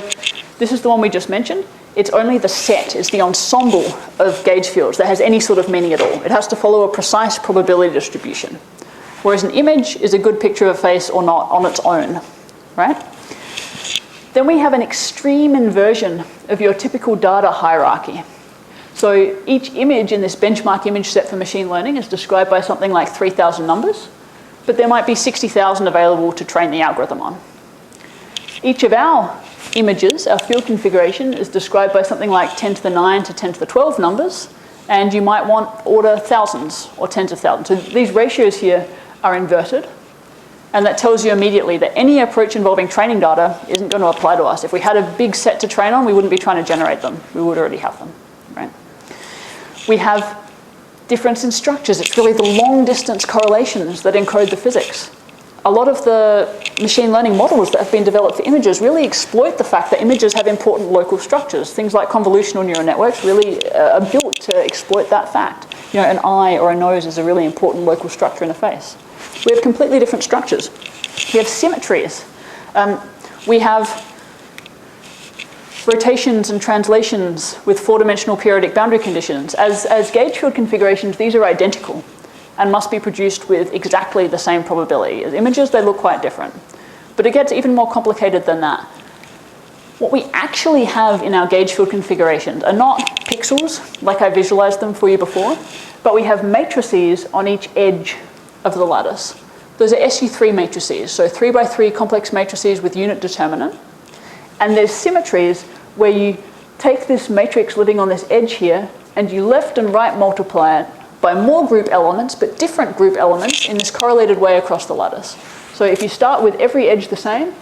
this is the one we just mentioned. It's only the set, it's the ensemble of gauge fields that has any sort of meaning at all. It has to follow a precise probability distribution. Whereas an image is a good picture of a face or not on its own, right? Then we have an extreme inversion of your typical data hierarchy. So each image in this benchmark image set for machine learning is described by something like 3,000 numbers, but there might be 60,000 available to train the algorithm on. Each of our images, our field configuration, is described by something like 10 to the 9 to 10 to the 12 numbers, and you might want order thousands or tens of thousands. So these ratios here are inverted, and that tells you immediately that any approach involving training data isn't going to apply to us. If we had a big set to train on, we wouldn't be trying to generate them. We would already have them, right? We have difference in structures. It's really the long-distance correlations that encode the physics. A lot of the machine learning models that have been developed for images really exploit the fact that images have important local structures. Things like convolutional neural networks really are built to exploit that fact. You know, an eye or a nose is a really important local structure in the face. We have completely different structures. We have symmetries. We have rotations and translations with four-dimensional periodic boundary conditions. As gauge field configurations, these are identical and must be produced with exactly the same probability. As images, they look quite different. But it gets even more complicated than that. What we actually have in our gauge field configurations are not pixels, like I visualized them for you before, but we have matrices on each edge of the lattice. Those are SU3 matrices, so 3 by 3 complex matrices with unit determinant. And there's symmetries where you take this matrix living on this edge here, and you left and right multiply it by more group elements, but different group elements in this correlated way across the lattice. So if you start with every edge the same,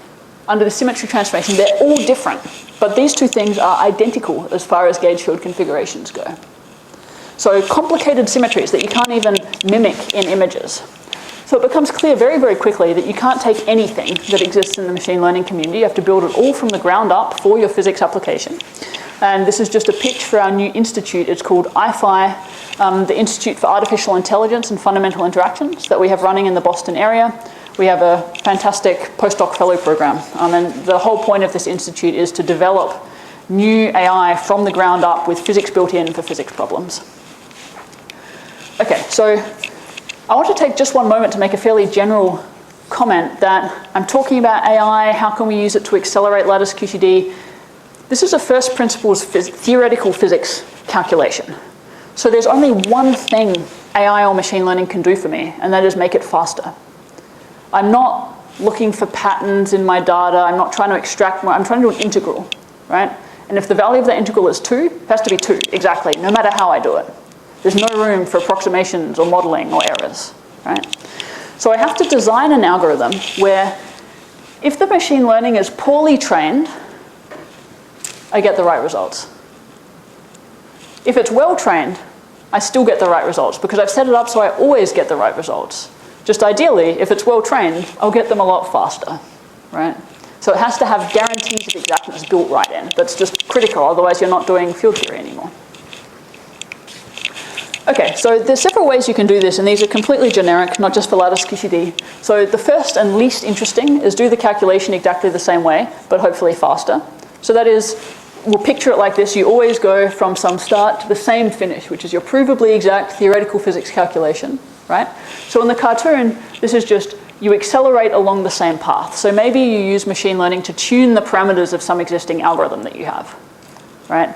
under the symmetry transformation, they're all different. But these two things are identical as far as gauge field configurations go. So complicated symmetries that you can't even mimic in images. So it becomes clear very, very quickly that you can't take anything that exists in the machine learning community. You have to build it all from the ground up for your physics application. And this is just a pitch for our new institute. It's called IFI, the Institute for Artificial Intelligence and Fundamental Interactions that we have running in the Boston area. We have a fantastic postdoc fellow program. And the whole point of this institute is to develop new AI from the ground up with physics built in for physics problems. Okay, so I want to take just one moment to make a fairly general comment that I'm talking about AI, how can we use it to accelerate lattice QCD? This is a first principles theoretical physics calculation. So there's only one thing AI or machine learning can do for me, and that is make it faster. I'm not looking for patterns in my data. I'm not trying to extract more. I'm trying to do an integral, right? And if the value of the integral is 2, it has to be 2, exactly, no matter how I do it. There's no room for approximations or modeling or errors, right? So I have to design an algorithm where if the machine learning is poorly trained, I get the right results. If it's well trained, I still get the right results because I've set it up so I always get the right results. Just ideally, if it's well trained, I'll get them a lot faster, right? So it has to have guarantees of exactness built right in. That's just critical, otherwise you're not doing field theory anymore. Okay, so there's several ways you can do this, and these are completely generic, not just for lattice QCD. So the first and least interesting is do the calculation exactly the same way, but hopefully faster. So that is, we'll picture it like this. You always go from some start to the same finish, which is your provably exact theoretical physics calculation, right? So in the cartoon, this is just you accelerate along the same path. So maybe you use machine learning to tune the parameters of some existing algorithm that you have, right?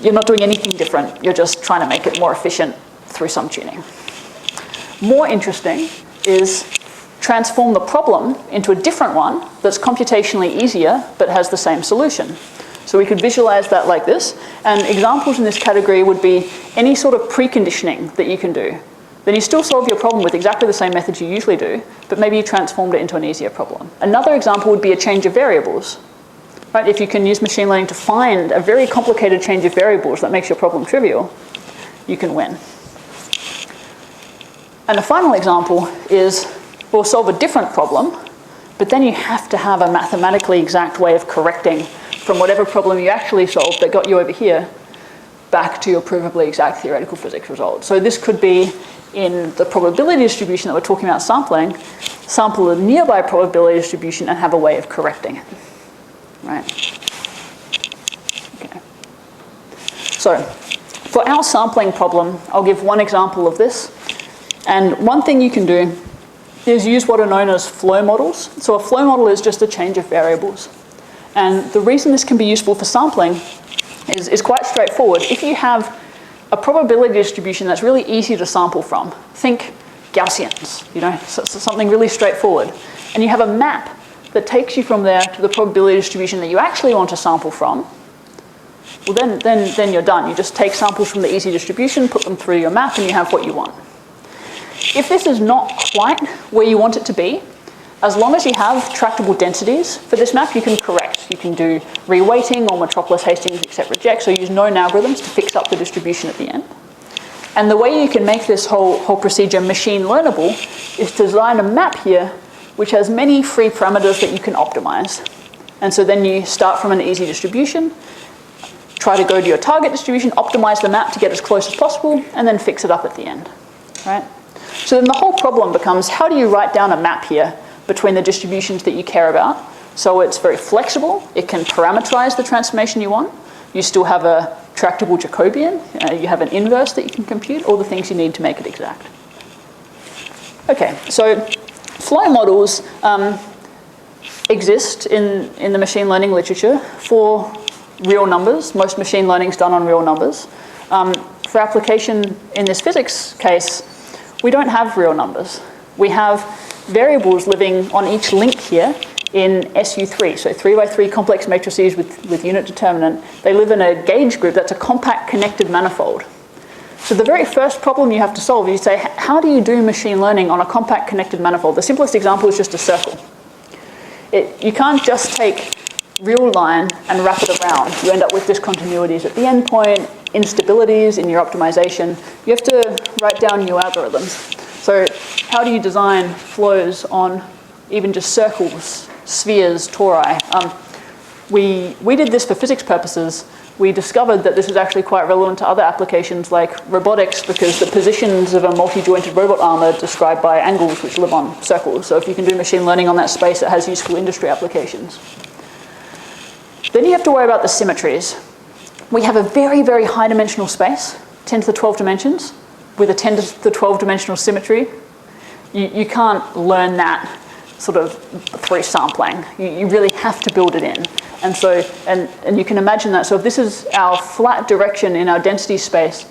You're not doing anything different. You're just trying to make it more efficient through some tuning. More interesting is transform the problem into a different one that's computationally easier but has the same solution. So we could visualize that like this. And examples in this category would be any sort of preconditioning that you can do. Then you still solve your problem with exactly the same methods you usually do, but maybe you transformed it into an easier problem. Another example would be a change of variables. Right? If you can use machine learning to find a very complicated change of variables that makes your problem trivial, you can win. And the final example is we'll solve a different problem, but then you have to have a mathematically exact way of correcting from whatever problem you actually solved that got you over here back to your provably exact theoretical physics result. So this could be in the probability distribution that we're talking about sampling, sample a nearby probability distribution and have a way of correcting it. Right? Okay. So for our sampling problem, I'll give one example of this. And one thing you can do is use what are known as flow models. So a flow model is just a change of variables. And the reason this can be useful for sampling is quite straightforward. If you have a probability distribution that's really easy to sample from, think Gaussians, so something really straightforward, and you have a map that takes you from there to the probability distribution that you actually want to sample from, well then you're done. You just take samples from the easy distribution, put them through your map, and you have what you want. If this is not quite where you want it to be, as long as you have tractable densities for this map, you can correct. You can do reweighting or Metropolis Hastings accept reject, so use known algorithms to fix up the distribution at the end. And the way you can make this whole procedure machine learnable is to design a map here which has many free parameters that you can optimize. And so then you start from an easy distribution, try to go to your target distribution, optimize the map to get as close as possible, and then fix it up at the end, right? So then the whole problem becomes, how do you write down a map here between the distributions that you care about? So it's very flexible, it can parameterize the transformation you want, you still have a tractable Jacobian, you have an inverse that you can compute, all the things you need to make it exact. Okay, so flow models exist in the machine learning literature for real numbers. Most machine learning is done on real numbers. For application in this physics case, we don't have real numbers. We have variables living on each link here in SU3, so 3x3 complex matrices with unit determinant. They live in a gauge group that's a compact connected manifold. So the very first problem you have to solve is you say, how do you do machine learning on a compact connected manifold? The simplest example is just a circle. You can't just take real line and wrap it around. You end up with discontinuities at the endpoint, instabilities in your optimization. You have to write down new algorithms. So how do you design flows on even just circles, spheres, tori? We did this for physics purposes. We discovered that this is actually quite relevant to other applications like robotics, because the positions of a multi-jointed robot arm are described by angles which live on circles. So if you can do machine learning on that space, it has useful industry applications. Then you have to worry about the symmetries. We have a very, very high dimensional space, 10 to the 12 dimensions, with a 10 to the 12 dimensional symmetry. You can't learn that sort of through sampling. You really have to build it in. And so, and you can imagine that. So if this is our flat direction in our density space,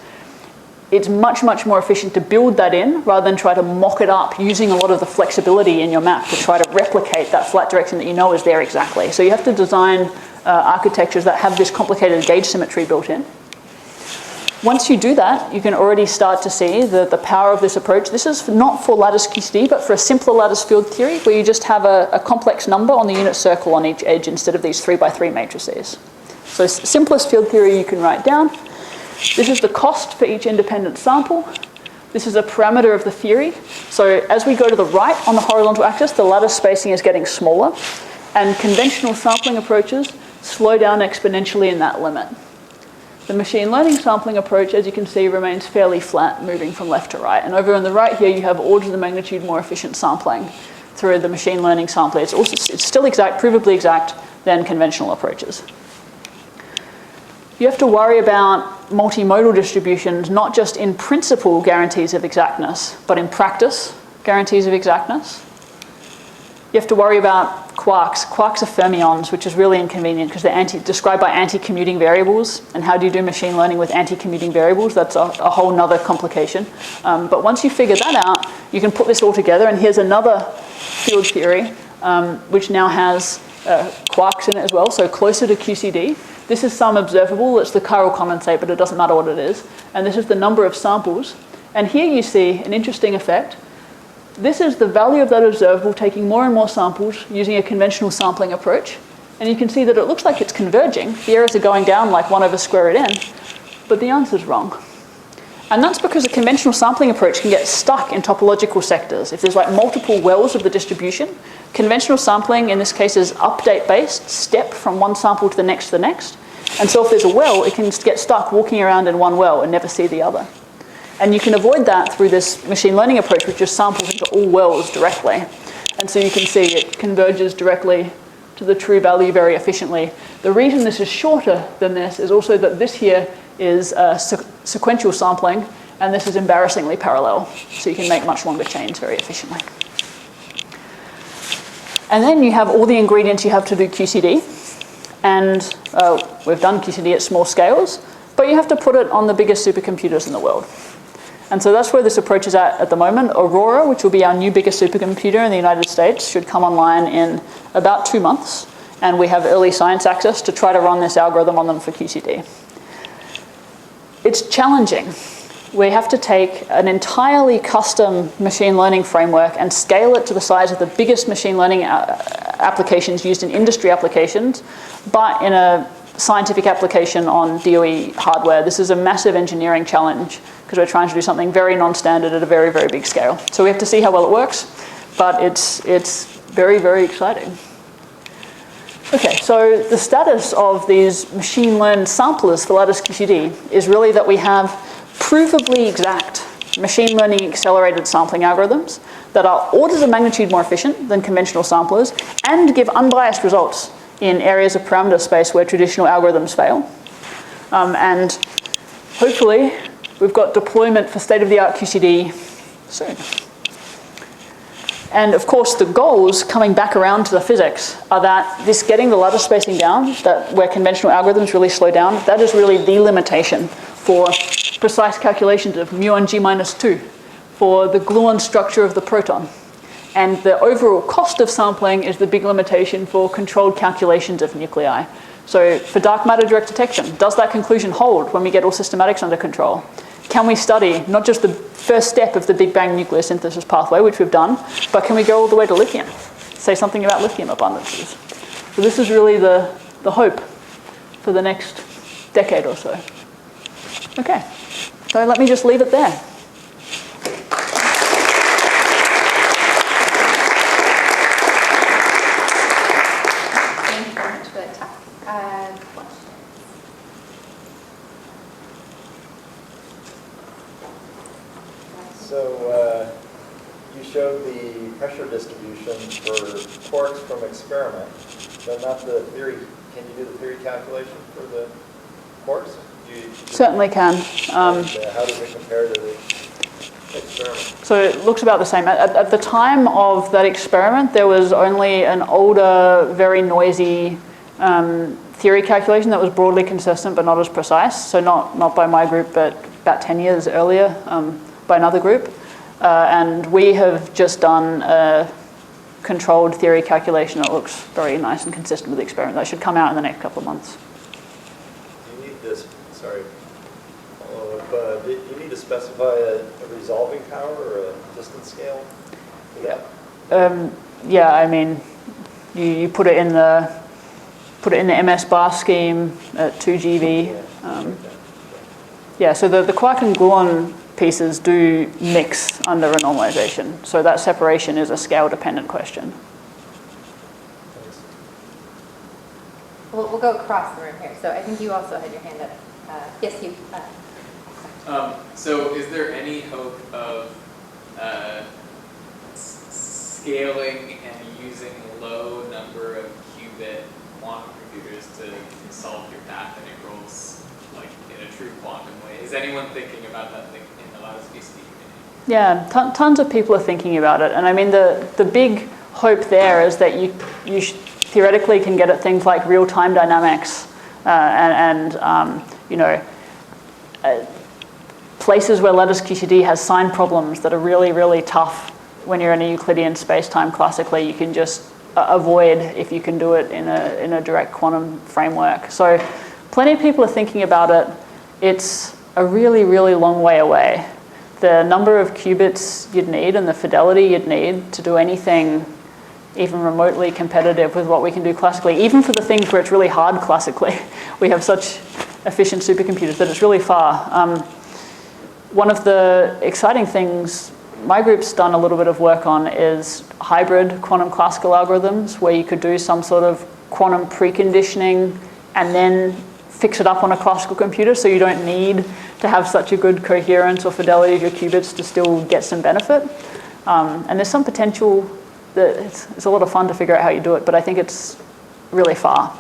it's much, much more efficient to build that in rather than try to mock it up using a lot of the flexibility in your map to try to replicate that flat direction that you know is there exactly. So you have to design architectures that have this complicated gauge symmetry built in. Once you do that, you can already start to see the power of this approach. This is not for lattice QCD, but for a simpler lattice field theory, where you just have a complex number on the unit circle on each edge instead of these 3x3 matrices. So simplest field theory you can write down. This is the cost for each independent sample. This is a parameter of the theory. So as we go to the right on the horizontal axis, the lattice spacing is getting smaller, and conventional sampling approaches slow down exponentially in that limit. The machine learning sampling approach, as you can see, remains fairly flat, moving from left to right. And over on the right here, you have orders of magnitude more efficient sampling through the machine learning sampling. It's still exact, provably exact than conventional approaches. You have to worry about multimodal distributions, not just in principle guarantees of exactness, but in practice guarantees of exactness. You have to worry about quarks. Quarks are fermions, which is really inconvenient because they're described by anti-commuting variables. And how do you do machine learning with anti-commuting variables? That's a whole nother complication. But once you figure that out, you can put this all together. And here's another field theory, which now has quarks in it as well, so closer to QCD. This is some observable. It's the chiral condensate, but it doesn't matter what it is. And this is the number of samples. And here you see an interesting effect. This is the value of that observable taking more and more samples using a conventional sampling approach. And you can see that it looks like it's converging. The errors are going down like 1 over square root n. But the answer's wrong. And that's because a conventional sampling approach can get stuck in topological sectors. If there's like multiple wells of the distribution, conventional sampling in this case is update-based, step from one sample to the next to the next. And so if there's a well, it can get stuck walking around in one well and never see the other. And you can avoid that through this machine learning approach, which just samples into all wells directly. And so you can see it converges directly to the true value very efficiently. The reason this is shorter than this is also that this here is sequential sampling, and this is embarrassingly parallel. So you can make much longer chains very efficiently. And then you have all the ingredients you have to do QCD. And we've done QCD at small scales, but you have to put it on the biggest supercomputers in the world. And so that's where this approach is at the moment. Aurora, which will be our new biggest supercomputer in the United States, should come online in about 2 months. And we have early science access to try to run this algorithm on them for QCD. It's challenging. We have to take an entirely custom machine learning framework and scale it to the size of the biggest machine learning applications used in industry applications, but in a scientific application on DOE hardware. This is a massive engineering challenge because we're trying to do something very non-standard at a very, very big scale. So we have to see how well it works, but it's very, very exciting. Okay, so the status of these machine learned samplers for lattice QCD is really that we have provably exact machine learning accelerated sampling algorithms that are orders of magnitude more efficient than conventional samplers and give unbiased results in areas of parameter space where traditional algorithms fail. And hopefully we've got deployment for state-of-the-art QCD soon. And of course the goals, coming back around to the physics, are that this getting the lattice spacing down, that where conventional algorithms really slow down, that is really the limitation for precise calculations of mu on g minus 2, for the gluon structure of the proton. And the overall cost of sampling is the big limitation for controlled calculations of nuclei. So for dark matter direct detection, does that conclusion hold when we get all systematics under control? Can we study not just the first step of the Big Bang nucleosynthesis pathway, which we've done, but can we go all the way to lithium? Say something about lithium abundances. So this is really the hope for the next decade or so. Okay, so let me just leave it there. So you showed the pressure distribution for quarks from experiment, but not the theory. Can you do the theory calculation for the quarks? Certainly can. How does it compare to the experiment? So it looks about the same. At the time of that experiment, there was only an older, very noisy theory calculation that was broadly consistent but not as precise. So not by my group, but about 10 years earlier by another group. And we have just done a controlled theory calculation that looks very nice and consistent with the experiment. That should come out in the next couple of months. Do you need this, sorry, do you need to specify a resolving power or a distance scale for that? Yeah, I mean, you put it in the MS bar scheme at 2 GeV. Yeah, so the quark and gluon pieces do mix under a normalization. So that separation is a scale-dependent question. We'll go across the room here. So I think you also had your hand up. Yes, you. So is there any hope of scaling and using a low number of qubit quantum computers to solve your path integrals, like in a true quantum way? Is anyone thinking about that in the lattice-based community? Yeah, tons of people are thinking about it. And I mean, the big hope there is that you theoretically can get at things like real-time dynamics you know, places where lattice QCD has sign problems that are really, really tough when you're in a Euclidean space-time classically, you can just avoid if you can do it in a direct quantum framework. So plenty of people are thinking about it. It's a really, really long way away. The number of qubits you'd need and the fidelity you'd need to do anything even remotely competitive with what we can do classically, even for the things where it's really hard classically. We have such efficient supercomputers that it's really far. One of the exciting things my group's done a little bit of work on is hybrid quantum classical algorithms, where you could do some sort of quantum preconditioning and then fix it up on a classical computer, so you don't need to have such a good coherence or fidelity of your qubits to still get some benefit. And there's some potential that it's a lot of fun to figure out how you do it, but I think it's really far.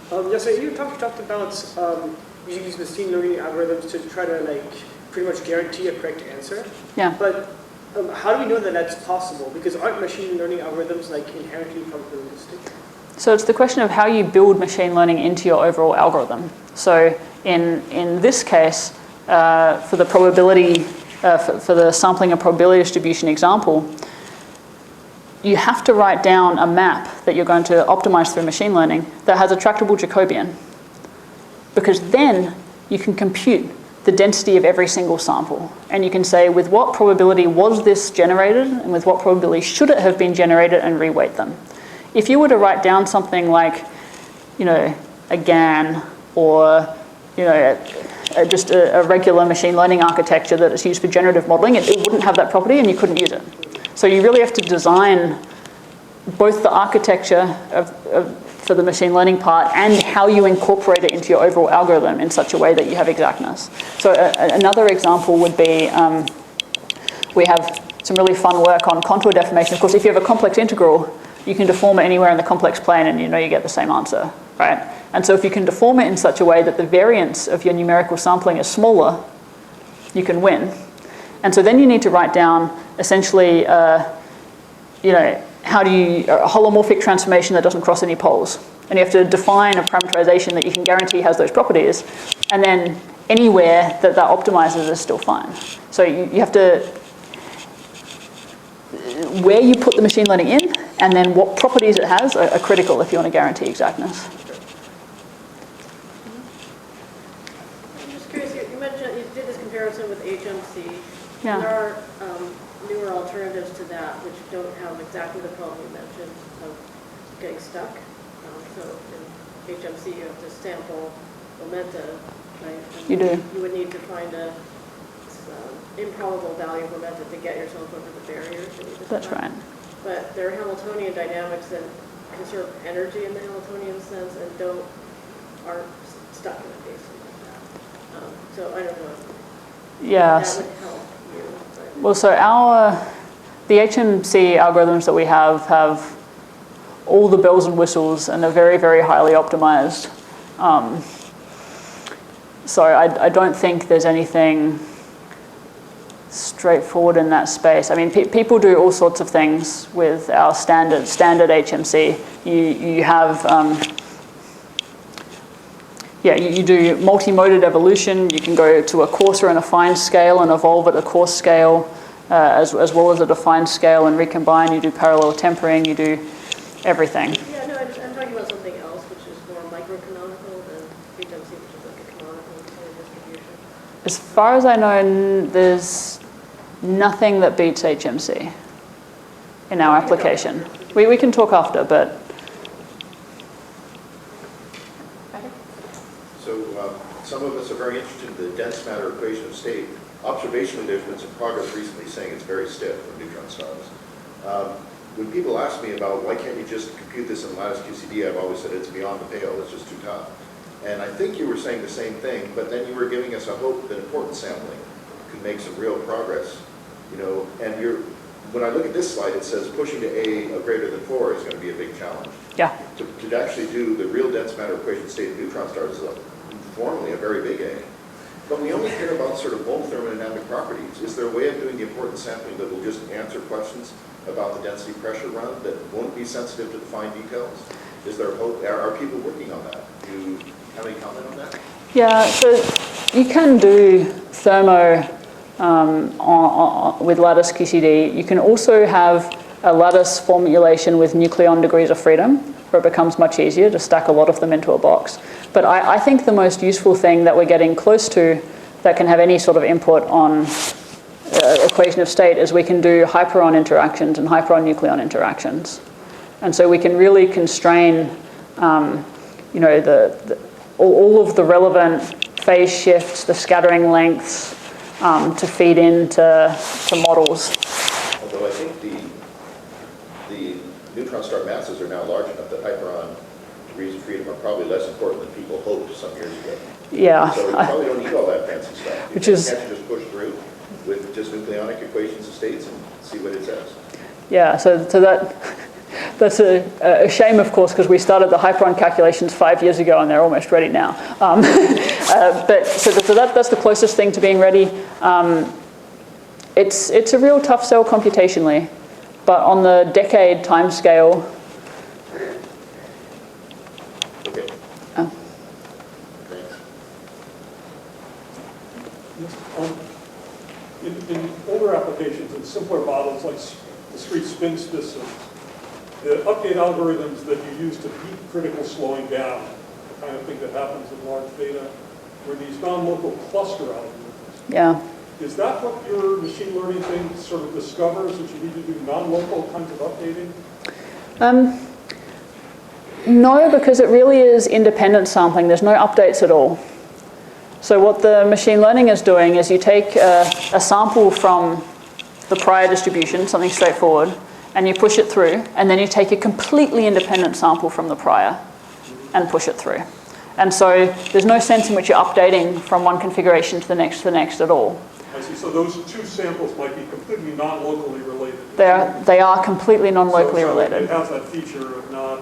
Yeah, so you talked about using these machine learning algorithms to try to like pretty much guarantee a correct answer. Yeah. But how do we know that that's possible? Because aren't machine learning algorithms like inherently probabilistic? So it's the question of how you build machine learning into your overall algorithm. So in this case, for the probability, for the sampling and probability distribution example, you have to write down a map that you're going to optimize through machine learning that has a tractable Jacobian. Because then you can compute the density of every single sample. And you can say, with what probability was this generated, and with what probability should it have been generated, and reweight them. If you were to write down something like, you know, a GAN, or, you know, just a regular machine learning architecture that is used for generative modeling, it wouldn't have that property and you couldn't use it. So you really have to design both the architecture for the machine learning part and how you incorporate it into your overall algorithm in such a way that you have exactness. So another example would be, we have some really fun work on contour deformation. Of course, if you have a complex integral, you can deform it anywhere in the complex plane and you know you get the same answer, right? And so if you can deform it in such a way that the variance of your numerical sampling is smaller, you can win. And so then you need to write down essentially, you know, how do you, a holomorphic transformation that doesn't cross any poles. And you have to define a parameterization that you can guarantee has those properties. And then anywhere that optimizes is still fine. So you have to, where you put the machine learning in, and then what properties it has are critical if you want to guarantee exactness. I'm just curious, you mentioned, you did this comparison with HMC. Yeah. There are newer alternatives to that which don't have exactly the problem you mentioned of getting stuck. So in HMC you have to sample momenta, right? And You do. You would need to find a improbable value of momenta to get yourself over the barriers. That's right. But there are Hamiltonian dynamics that conserve energy in the Hamiltonian sense and aren't stuck in a basin like that. So I don't know if Yes. that would help you. But. Well, so the HMC algorithms that we have all the bells and whistles and are very, very highly optimized. So I don't think there's anything straightforward in that space. I mean, people do all sorts of things with our standard HMC. You have, you do multi-moded evolution. You can go to a coarser and a fine scale and evolve at a coarse scale, as well as at a fine scale and recombine. You do parallel tempering. You do everything. Yeah, no, I'm talking about something else, which is more microcanonical than HMC, which is like a canonical distribution. As far as I know, there's nothing that beats HMC in our application. We can talk after, but... So some of us are very interested in the dense matter equation of state. Observationally, there's been some progress recently saying it's very stiff for neutron stars. when people ask me about why can't you just compute this in lattice QCD, I've always said it's beyond the pale, it's just too tough. And I think you were saying the same thing, but then you were giving us a hope that importance sampling could make some real progress. You know, and when I look at this slide, it says pushing to A of greater than 4 is going to be a big challenge. Yeah. To actually do the real dense matter equation state of neutron stars is formally a very big A. But we only care about sort of bulk thermodynamic properties. Is there a way of doing the importance sampling that will just answer questions about the density pressure run that won't be sensitive to the fine details? Is there hope? Are people working on that? Do you have any comment on that? Yeah, so you can do thermo with lattice QCD. You can also have a lattice formulation with nucleon degrees of freedom, where it becomes much easier to stack a lot of them into a box. But I think the most useful thing that we're getting close to that can have any sort of input on equation of state is we can do hyperon interactions and hyperon-nucleon interactions. And so we can really constrain you know, all of the relevant phase shifts, the scattering lengths, to feed into models. Although I think the neutron star masses are now large enough that hyperon degrees of freedom are probably less important than people hoped some years ago. Yeah. So you probably don't need all that fancy stuff. Which is, can't you just push through with just nucleonic equations of states and see what it says? Yeah, so that's a shame, of course, because we started the hyperon calculations 5 years ago and they're almost ready now. But so that's the closest thing to being ready. It's a real tough sell computationally, but on the decade time scale. Okay. Oh. Thanks. In older applications, in simpler models like discrete spin systems, the update algorithms that you use to beat critical slowing down, the kind of thing that happens in large data, were these non-local cluster algorithms. Yeah. Is that what your machine learning thing sort of discovers, that you need to do non-local kinds of updating? No, because it really is independent sampling. There's no updates at all. So what the machine learning is doing is you take a sample from the prior distribution, something straightforward, and you push it through, and then you take a completely independent sample from the prior and push it through. And so there's no sense in which you're updating from one configuration to the next at all. I see. So those two samples might be completely non-locally related. They are completely non-locally related. It has that feature of not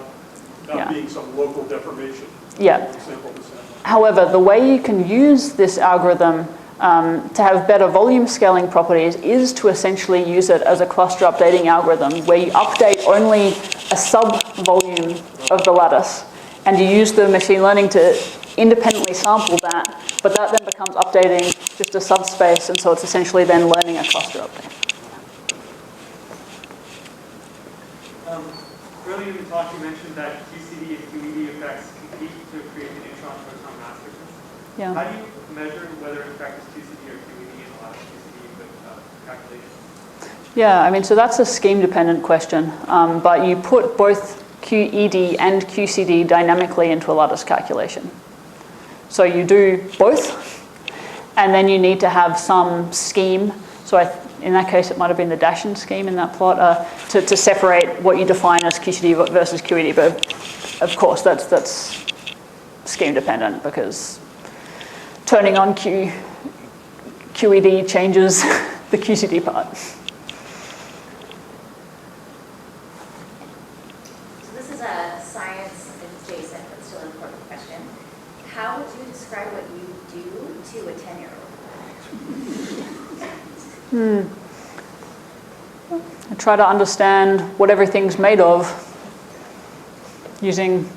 being some local deformation. Yeah. Sample to sample. However, the way you can use this algorithm to have better volume scaling properties is to essentially use it as a cluster updating algorithm where you update only a sub-volume of the lattice, and you use the machine learning to independently sample that, but that then becomes updating just a subspace, and so it's essentially then learning a cluster update. Earlier in the talk you mentioned that QCD and QED effects compete to create the neutron-proton mass difference. Yeah. How do you measure whether in fact it's QCD or QED in a lot of QCD with calculations? Yeah, I mean, so that's a scheme-dependent question, but you put both QED and QCD dynamically into a lattice calculation. So you do both, and then you need to have some scheme. So in that case, it might have been the Dashen scheme in that plot to separate what you define as QCD versus QED. But of course, that's scheme-dependent because turning on QED changes the QCD part. This is a science adjacent but still important question. How would you describe what you do to a 10-year-old? I try to understand what everything's made of using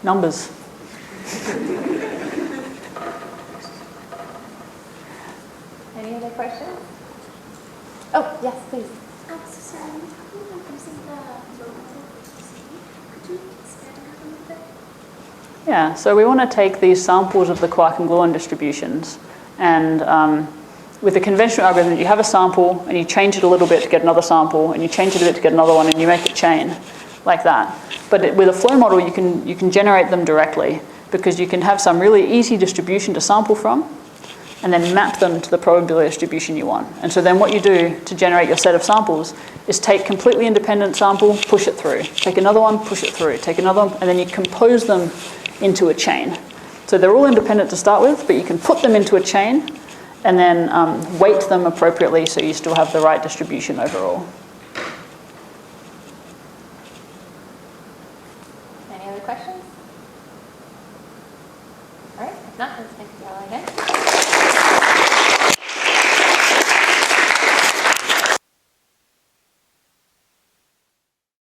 numbers. Any other questions? Oh, yes, please. So sorry, when you're talking about using the low level QCD, could you expand that a little bit? Yeah, so we want to take these samples of the quark and gluon distributions, and with the conventional algorithm, you have a sample and you change it a little bit to get another sample, and you change it a bit to get another one, and you make a chain like that. But with a flow model, you can generate them directly because you can have some really easy distribution to sample from, and then map them to the probability distribution you want. And so then what you do to generate your set of samples is take completely independent sample, push it through. Take another one, push it through. Take another one, and then you compose them into a chain. So they're all independent to start with, but you can put them into a chain and then weight them appropriately so you still have the right distribution overall.